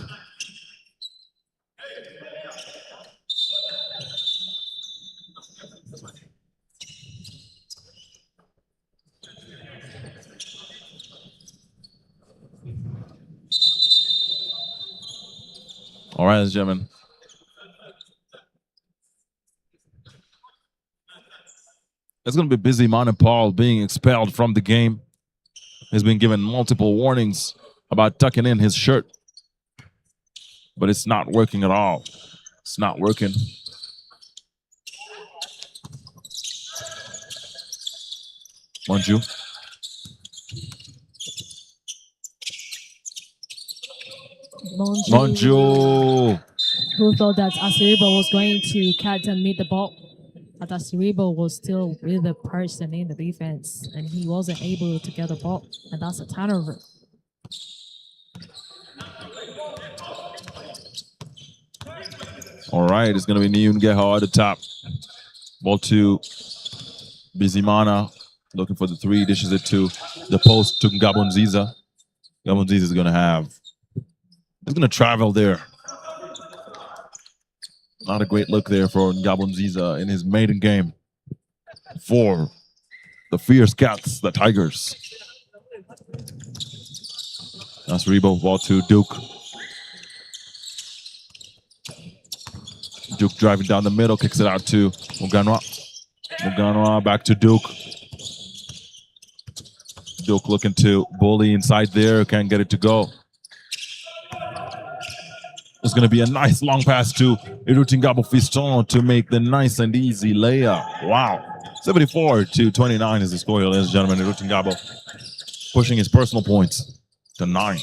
All right, ladies and gentlemen. It's going to be busy. Mon and Paul being expelled from the game. He's been given multiple warnings about tucking in his shirt. But it's not working at all. It's not working. Monju. Monju. Who thought that Asiribo was going to cut and meet the ball? But Asiribo was still with the person in the defense, and he wasn't able to get the ball, and that's a turnover. All right, it's going to be Niyun Geho at the top. Ball to Bizimana, looking for the three, dishes it to the post to Gabonziza. Gabonziza is going to have, he's going to travel there. Not a great look there for Gabonziza in his maiden game for The Fierce Cats, the Tigers. That's Rebo, ball to Duke. Duke driving down the middle, kicks it out to Muganwa. Muganwa back to Duke. Duke looking to bully inside there, can't get it to go. It's going to be a nice long pass to Irutingabo Fiston to make the nice and easy layup. Wow. 74-29 is the score, ladies and gentlemen. Irutingabo pushing his personal points to 9.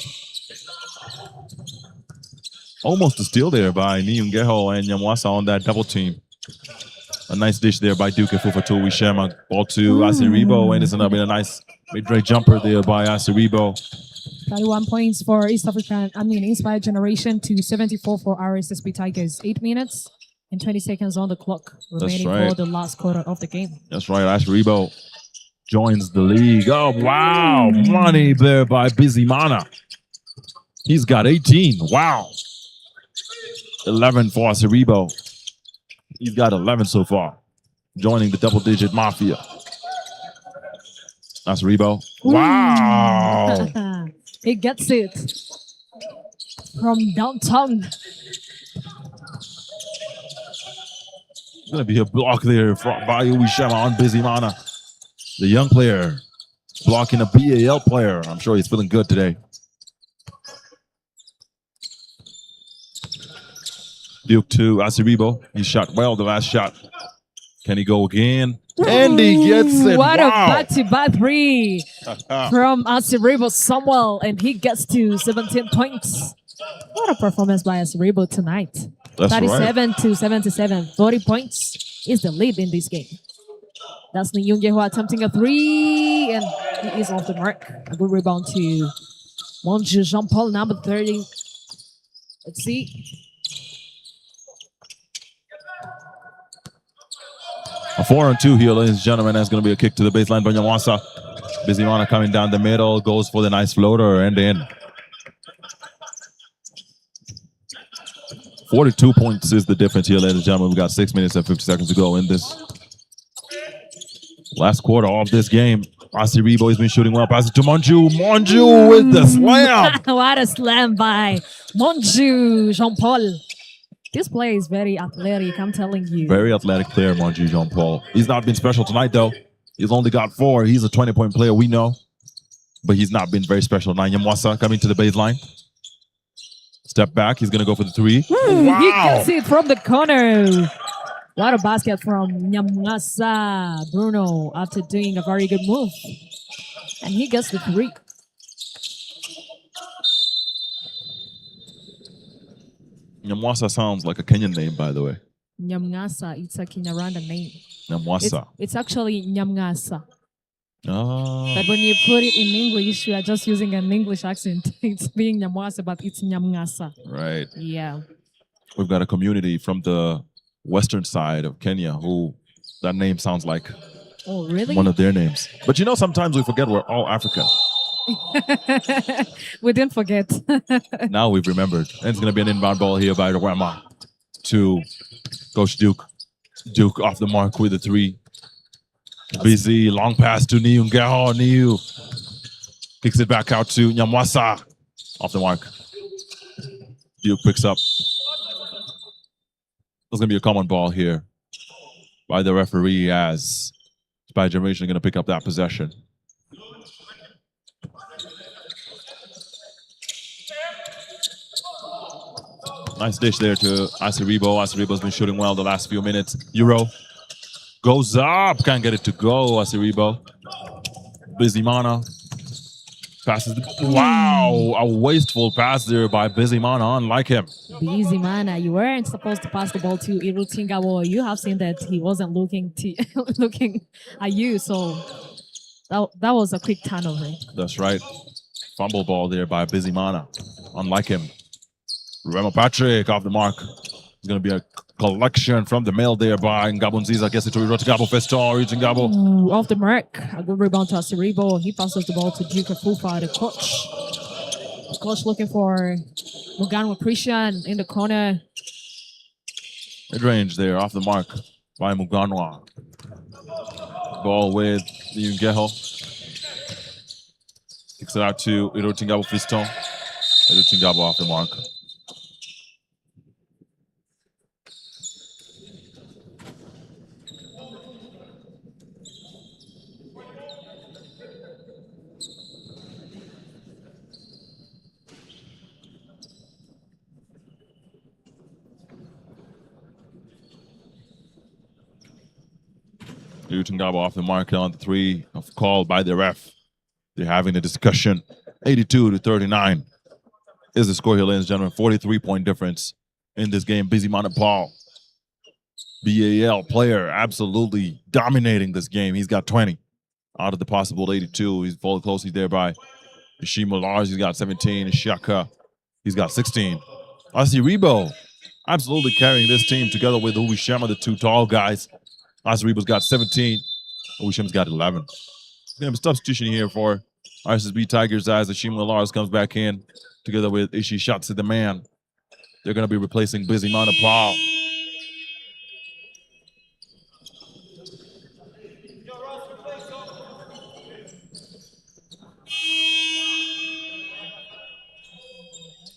Almost a steal there by Niungeho and Nyamwasa on that double team. A nice dish there by Duke Fufa to Wishema. Ball to Asiribo, and it's going to be a nice mid-range jumper there by Asiribo. 31 points for Inspired Generation to 74 for RSSB Tigers. 8 minutes and 20 seconds on the clock remaining for the last quarter of the game. That's right. Asiribo joins the league. Oh, wow. Money there by Bizimana. He's got 18. Wow. 11 for Asiribo. He's got 11 so far. Joining the double-digit mafia. Asiribo. Wow. He gets it from downtown. It's going to be a block there by Uishema on Bizimana. The young player blocking a BAL player. I'm sure he's feeling good today. Duke to Asiribo. He shot well the last shot. Can he go again? And he gets it. What wow. a back-to-back three from Asiribo Samuel, and he gets to 17 points. What a performance by Asiribo tonight. That's 37 right. to 77. 40 points is the lead in this game. That's Nyungeho attempting a three, and he is off the mark. A good rebound to Monju Jean-Paul, number 30. Let's see. A 4-on-2 here, ladies and gentlemen. That's going to be a kick to the baseline by Nyamwasa. Bizimana coming down the middle, goes for the nice floater and in. 42 points is the difference here, ladies and gentlemen. We've got 6 minutes and 50 seconds to go in this last quarter of this game. Asiribo has been shooting well. Pass it to Monju. Monju with the slam. What a slam by Monju Jean-Paul. This player is very athletic, I'm telling you. Very athletic player, Monju Jean-Paul. He's not been special tonight, though. He's only got 4. He's a 20-point player, we know. But he's not been very special. Now, Nyamwasa coming to the baseline. Step back. He's going to go for the 3. Wow. He gets it from the corner. What a basket from Nyamwasa Bruno after doing a very good move. And he gets the 3. Nyamwasa sounds like a Kenyan name, by the way. Nyamwasa, it's a Kinyarwanda name. Nyamwasa. It's actually Nyamwasa. Oh. But when you put it in English, you are just using an English accent. It's being Nyamwasa, but it's Nyamwasa. Right. Yeah. We've got a community from the western side of Kenya who that name sounds like Oh, really? one of their names. But you know, sometimes we forget we're all African. We didn't forget. Now we've remembered. And it's going to be an inbound ball here by Rwema to Coach Duke. Duke off the mark with a 3. Busy, long pass to Niungeho. Niu kicks it back out to Nyamwasa. Off the mark. Duke picks up. There's going to be a common ball here by the referee as Spy Generation going to pick up that possession. Nice dish there to Asiribo. Asiribo's been shooting well the last few minutes. Euro goes up. Can't get it to go, Asiribo. Bizimana passes. Wow, a wasteful pass there by Bizimana, unlike him. Bizimana, you weren't supposed to pass the ball to Irutingawo. You have seen that he wasn't looking looking at you, so that was a quick turnover. That's right. Fumble ball there by Bizimana, unlike him. Remo Patrick off the mark. It's going to be a collection from the mail there by Ngabunziza. Gets it to Rotagabo Festor. Reaching Gabo. Off the mark. A good rebound to Asiribo. He passes the ball to Duke Fufa, the coach. The coach looking for Muganwa Christian in the corner. Mid range there off the mark by Muganwa. Ball with Nyungeho. Kicks it out to Irotingabo Fiston. Irotingabo off the mark. Irotingabo off the mark on the 3 of call by the ref. They're having a discussion. 82-39 is the score here, ladies and gentlemen. 43-point difference in this game. Busy Mana Paul, BAL player, absolutely dominating this game. He's got 20 out of the possible 82. He's followed closely there by Ishima Lars. He's got 17. Shaka, he's got 16. Asiribo, absolutely carrying this team together with Uwishema, the 2 tall guys. Asiribo's got 17. Uwishema's got 11. Gonna have a substitution here for RSSB Tigers as Ishima Lars comes back in together with Ishi Shatsu, the man. They're going to be replacing Busy Mana Paul.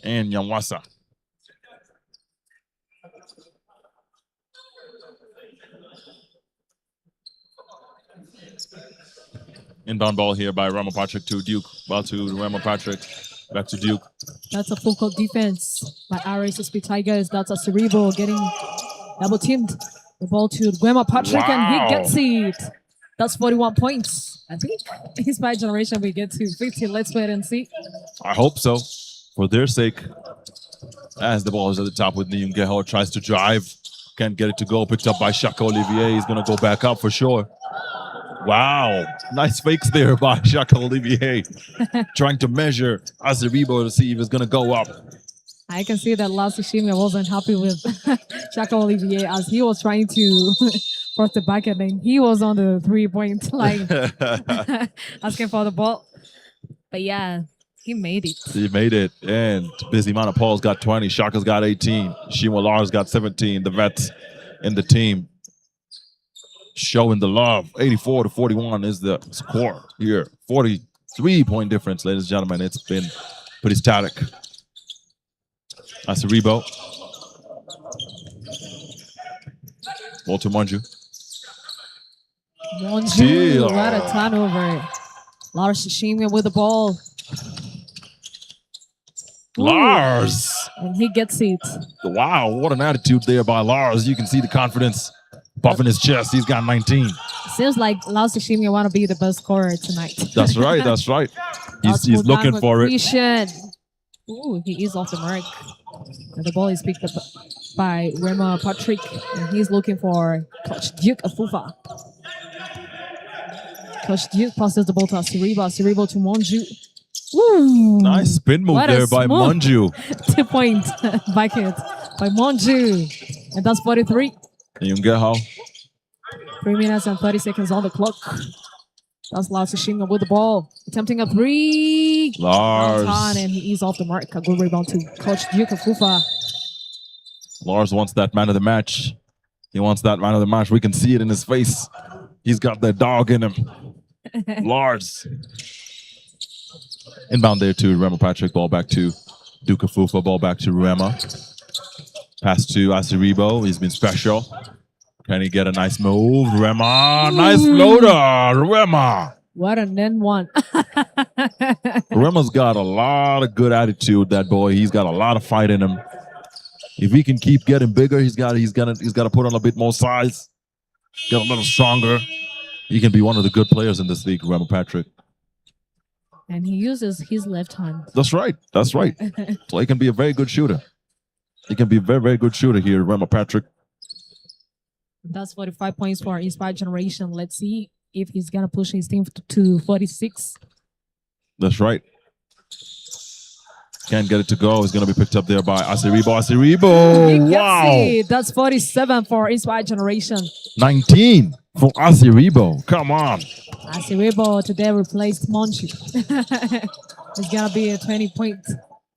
And Nyamwasa. Inbound ball here by Rama Patrick to Duke. Ball to Rama Patrick. Back to Duke. That's a full court defense by RSSB Tigers. That's a Cerebral getting double teamed. The ball to Rama Patrick and he gets it. That's 41 points. I think Inspired Generation we get to 50. Let's wait and see. I hope so. For their sake. As the ball is at the top with Nyungeho, tries to drive. Can't get it to go. Picked up by Shaka Olivier. He's going to go back up for sure. Wow. Nice fakes there by Shaka Olivier. Trying to measure Asiribo to see if it's going to go up. I can see that Lars Ishima wasn't happy with Shaka Olivier as he was trying to force the back and then he was on the 3-point line asking for the ball. But yeah, he made it. He made it. And Busy Mana Paul's got 20. Shaka's got 18. Shima Lars got 17. The vets in the team showing the love. 84-41 is the score here. 43-point difference, ladies and gentlemen. It's been pretty static. Asiribo. Ball to Monju. Monju, what a turnover. Lars Ishima with the ball. Lars. And he gets it. Wow, what an attitude there by Lars. You can see the confidence buffing his chest. He's got 19. Seems like Lars Ishima want to be the best scorer tonight. That's right, that's right. He's looking for it. Ooh, he is off the mark. And the ball is picked up by Rema Patrick. And he's looking for Coach Duke Afufa. Coach Duke passes the ball to Asiribo. Asiribo to Monju. Woo! Nice spin move there by Monju. 2-point bucket by Monju. And that's 43. Nyungeho. 3 minutes and 30 seconds on the clock. That's Lars Ishima with the ball. Attempting a 3. Lars. And he is off the mark. A good rebound to Coach Duke Afufa. Lars wants that man of the match. He wants that man of the match. We can see it in his face. He's got that dog in him. Lars. Inbound there to Rema Patrick. Ball back to Duke Afufa. Ball back to Rema. Pass to Asiribo. He's been special. Can he get a nice move? Rema. Nice floater. Rema. What an N1. Rema's got a lot of good attitude, that boy. He's got a lot of fight in him. If he can keep getting bigger, he's got to put on a bit more size. Get a little stronger. He can be one of the good players in this league, Rema Patrick. And he uses his left hand. That's right. That's right. So he can be a very good shooter. He can be a very, very good shooter here, Rema Patrick. That's 45 points for Inspired Generation. Let's see if he's going to push his team to 46. That's right. Can't get it to go. It's going to be picked up there by Asiribo. Asiribo. Wow. That's 47 for Inspired Generation. 19 for Asiribo. Come on. Asiribo today replaced Monchi. It's going to be a 20-point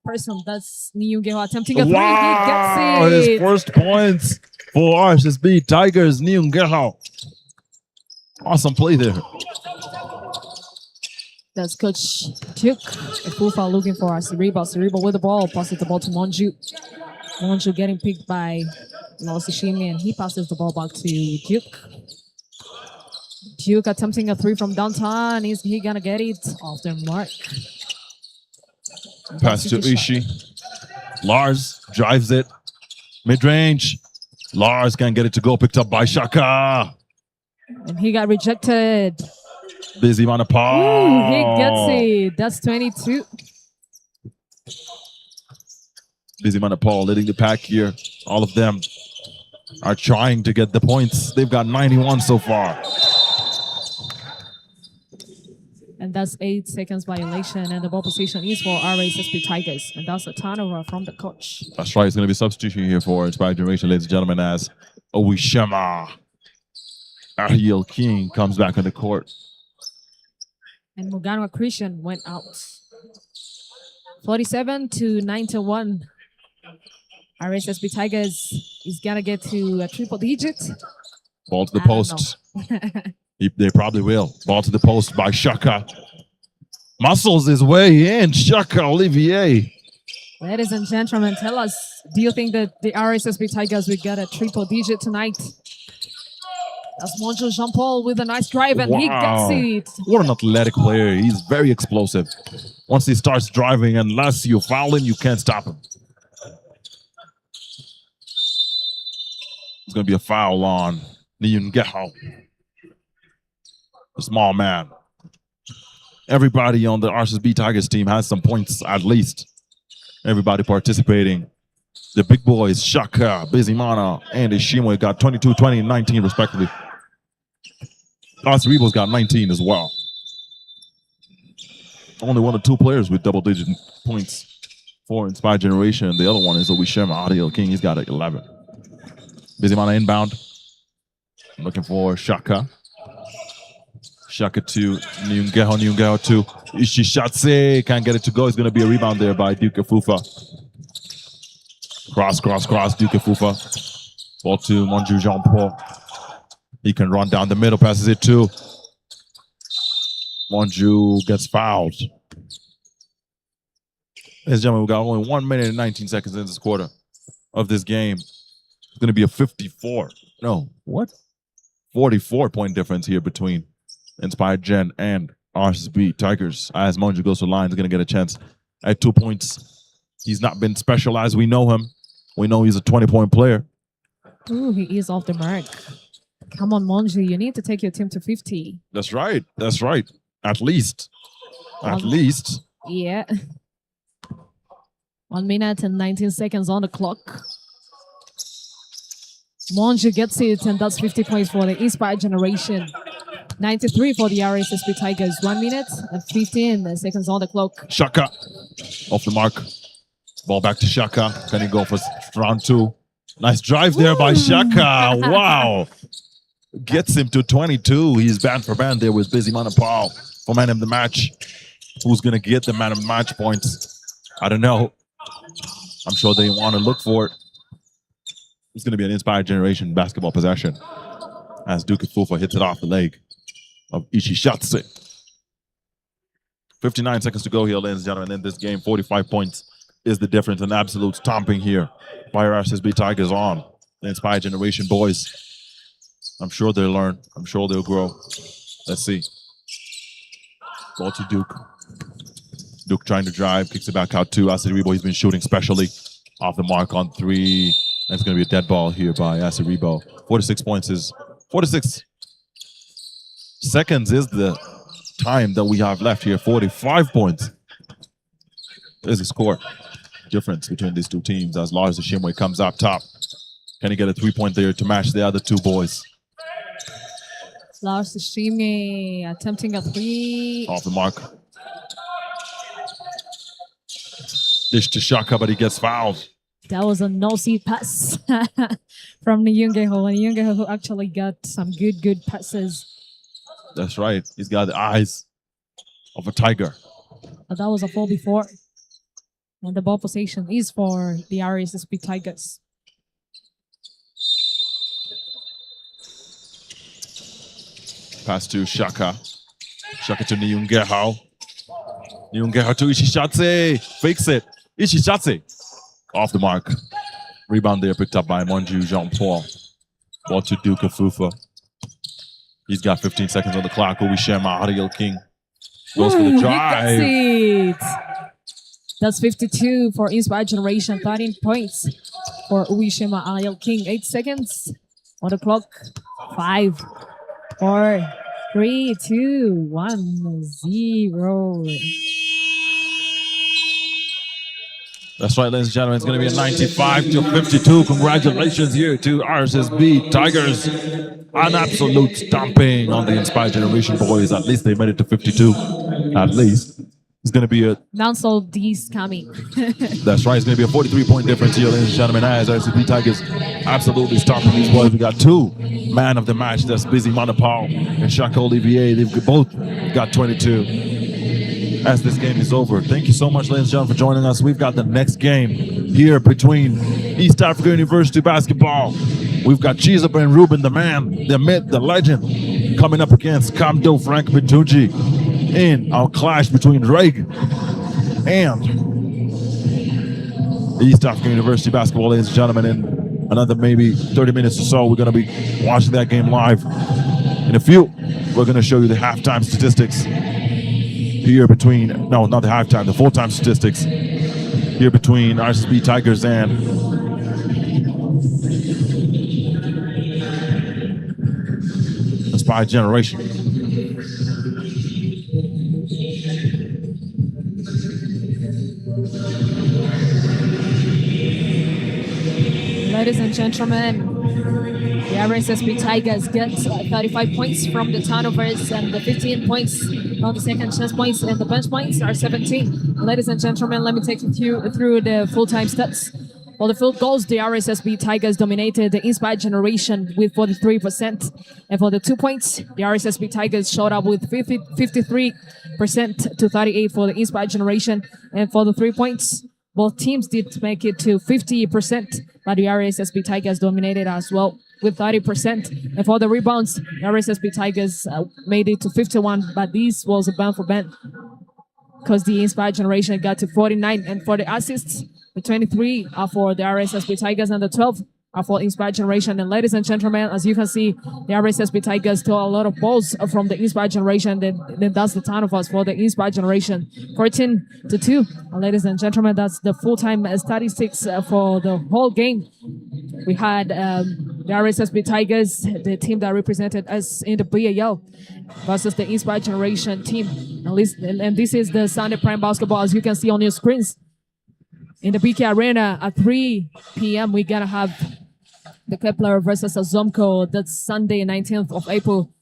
person. That's Nyungeho attempting a 3. Wow. He gets it. His first points for RSSB Tigers, Nyungeho. Awesome play there. That's Coach Duke. Efufa looking for Cerebral. Cerebral with the ball. Passes the ball to Monju. Monju getting picked by Laosishimi, and he passes the ball back to Duke. Duke attempting a three from downtown. Is he gonna get it off the mark? Pass to Ishii. Lars drives it. Mid-range. Lars can't get it to go. Picked up by Shaka. And he got rejected. Busy on the paw. Ooh, he gets it. That's 22. Busy Manapal leading the pack here. All of them are trying to get the points. They've got 91 so far. And that's 8 seconds violation. And the ball position is for RSSB Tigers. And that's a turnover from the coach. That's right. It's going to be a substitution here for Inspired Generation, ladies and gentlemen, as Owishema Ariel King comes back on the court. And Muganwa Christian went out. 47-91. RSSB Tigers is going to get to a triple digit. Ball to the post. They probably will. Ball to the post by Shaka. Muscles his way in. Shaka Olivier. Ladies and gentlemen, tell us, do you think that the RSSB Tigers will get a triple digit tonight? That's Monjo Jean-Paul with a nice drive, and he gets it. What an athletic player. He's very explosive. Once he starts driving, unless you foul him, you can't stop him. It's going to be a foul on Nyungeho, the small man. Everybody on the RSSB Tigers team has some points, at least. Everybody participating. The big boys, Shaka, Bizimana, and Ishimwe got 22, 20, and 19 respectively. Cerebro's got 19 as well. Only one or two players with double-digit points for Inspired Generation. The other one is Owishema Ariel King. He's got 11. Bizimana inbound. Looking for Shaka. Shaka to Nyungeho. Nyungeho to Ishishatse. Can't get it to go. It's going to be a rebound there by Duke Fufa. Cross, Duke Fufa. Ball to Monju Jean-Paul. He can run down the middle, passes it to Monju, gets fouled. Ladies and gentlemen, we got only 1 minute and 19 seconds in this quarter of this game. It's going to be a 44-point difference here between Inspired Gen and RSSB Tigers. As Monju goes to the line, he's going to get a chance at 2 points. He's not been specialized. We know him. We know he's a 20-point player. Ooh, he is off the mark. Come on, Monju. You need to take your team to 50. That's right. That's right. At least. Yeah. 1 minute and 19 seconds on the clock. Monju gets it, and that's 50 points for the Inspired Generation. 93 for the RSSB Tigers. 1 minute and 15 seconds on the clock. Shaka off the mark. Ball back to Shaka. Can he go for round 2? Nice drive there by Shaka. Wow. Gets him to 22. He's band for band there with Busy Manapal for man of the match. Who's going to get the man of the match points? I don't know. I'm sure they want to look for it. It's going to be an Inspired Generation basketball possession as Duke Fufa hits it off the leg of Ishishatse. 59 seconds to go here, ladies and gentlemen, in this game. 45 points is the difference. An absolute stomping here by RSSB Tigers on the Inspired Generation boys. I'm sure they'll learn. I'm sure they'll grow. Let's see. Ball to Duke. Duke trying to drive, kicks it back out to Aceribo. He's been shooting specially off the mark on 3. That's going to be a dead ball here by Aceribo. 46 points is 46 seconds is the time that we have left here. 45 points. There's a score difference between these two teams as Lars Ishimwe comes up top. Can he get a 3-point there to match the other two boys? Lars Ishimwe attempting a 3. Off the mark. Dish to Shaka, but he gets fouled. That was a no-seat pass from Nyungeho. And Nyungeho actually got some good passes. That's right. He's got the eyes of a tiger. But that was a 4-before. And the ball possession is for the RSSB Tigers. Pass to Shaka. Shaka to Nyungeho. Nyungeho to Ishishatse. Fakes it. Ishishatse. Off the mark. Rebound there picked up by Monju Jean-Paul. Ball to Duke Fufa. He's got 15 seconds on the clock. Uwishema Ariel King goes for the drive. He gets it. That's 52 for Inspired Generation. 13 points for Uwishema Ariel King. 8 seconds on the clock. 5, 4, 3, 2, 1, 0. That's right, ladies and gentlemen. It's going to be a 95-52. Congratulations here to RSSB Tigers. An absolute stomping on the Inspired Generation boys. At least they made it to 52. At least. It's going to be a... Now D's coming. That's right. It's going to be a 43-point difference here, ladies and gentlemen, as RSSB Tigers absolutely stomping these boys. We got 2 man of the match. That's Busy Manapal and Shaka Olivier. They've both got 22. As this game is over. Thank you so much, ladies and gentlemen, for joining us. We've got the next game here between East Africa University basketball. We've got Chiza and Ruben, the man, the myth, the legend, coming up against Kamdo Frank Bitunji in our clash between Drake and East Africa University basketball, ladies and gentlemen. In another maybe 30 minutes or so, we're going to be watching that game live. In a few, we're going to show you the halftime statistics here between, no, not the halftime, the full-time statistics here between RSSB Tigers and Inspired Generation. Ladies and gentlemen, the RSSB Tigers get 35 points from the turnovers and the 15 points on the second chance points, and the bench points are 17. Ladies and gentlemen, let me take you through the full-time stats. For the field goals, the RSSB Tigers dominated the Inspired Generation with 43%. And for the 2 points, the RSSB Tigers showed up with 53% to 38 for the Inspired Generation. And for the 3 points, both teams did make it to 50%, but the RSSB Tigers dominated as well with 30%. And for the rebounds, the RSSB Tigers made it to 51, but this was a band for band because the Inspired Generation got to 49. And for the assists, the 23 are for the RSSB Tigers and the 12 are for Inspired Generation. And ladies and gentlemen, as you can see, the RSSB Tigers stole a lot of balls from the Inspired Generation. Then that's the turnovers for the Inspired Generation, 14-2. And ladies and gentlemen, that's the full-time statistics for the whole game. We had the RSSB Tigers, the team that represented us in the BAL, versus the Inspired Generation team. And this is the Sunday Prime Basketball, as you can see on your screens. In the BK Arena at 3 p.m., we're going to have the Kepler versus Azomco. That's Sunday, 19th of April.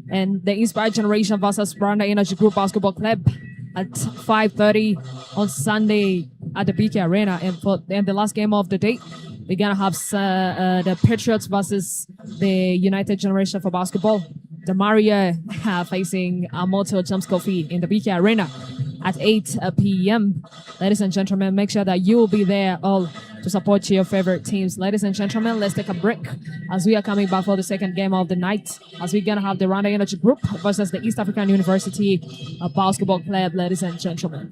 And the Inspired Generation versus Rwanda Energy Group Basketball Club at 5:30 on Sunday at the BK Arena. And the last game of the day, we're going to have the Patriots versus the United Generation for Basketball. The Maria facing Moto James Kofi in the BK Arena at 8 p.m. Ladies and gentlemen, make sure that you will be there all to support your favorite teams. Ladies and gentlemen, let's take a break as we are coming back for the second game of the night, as we're going to have the Rwanda Energy Group versus the East African University Basketball Club, ladies and gentlemen.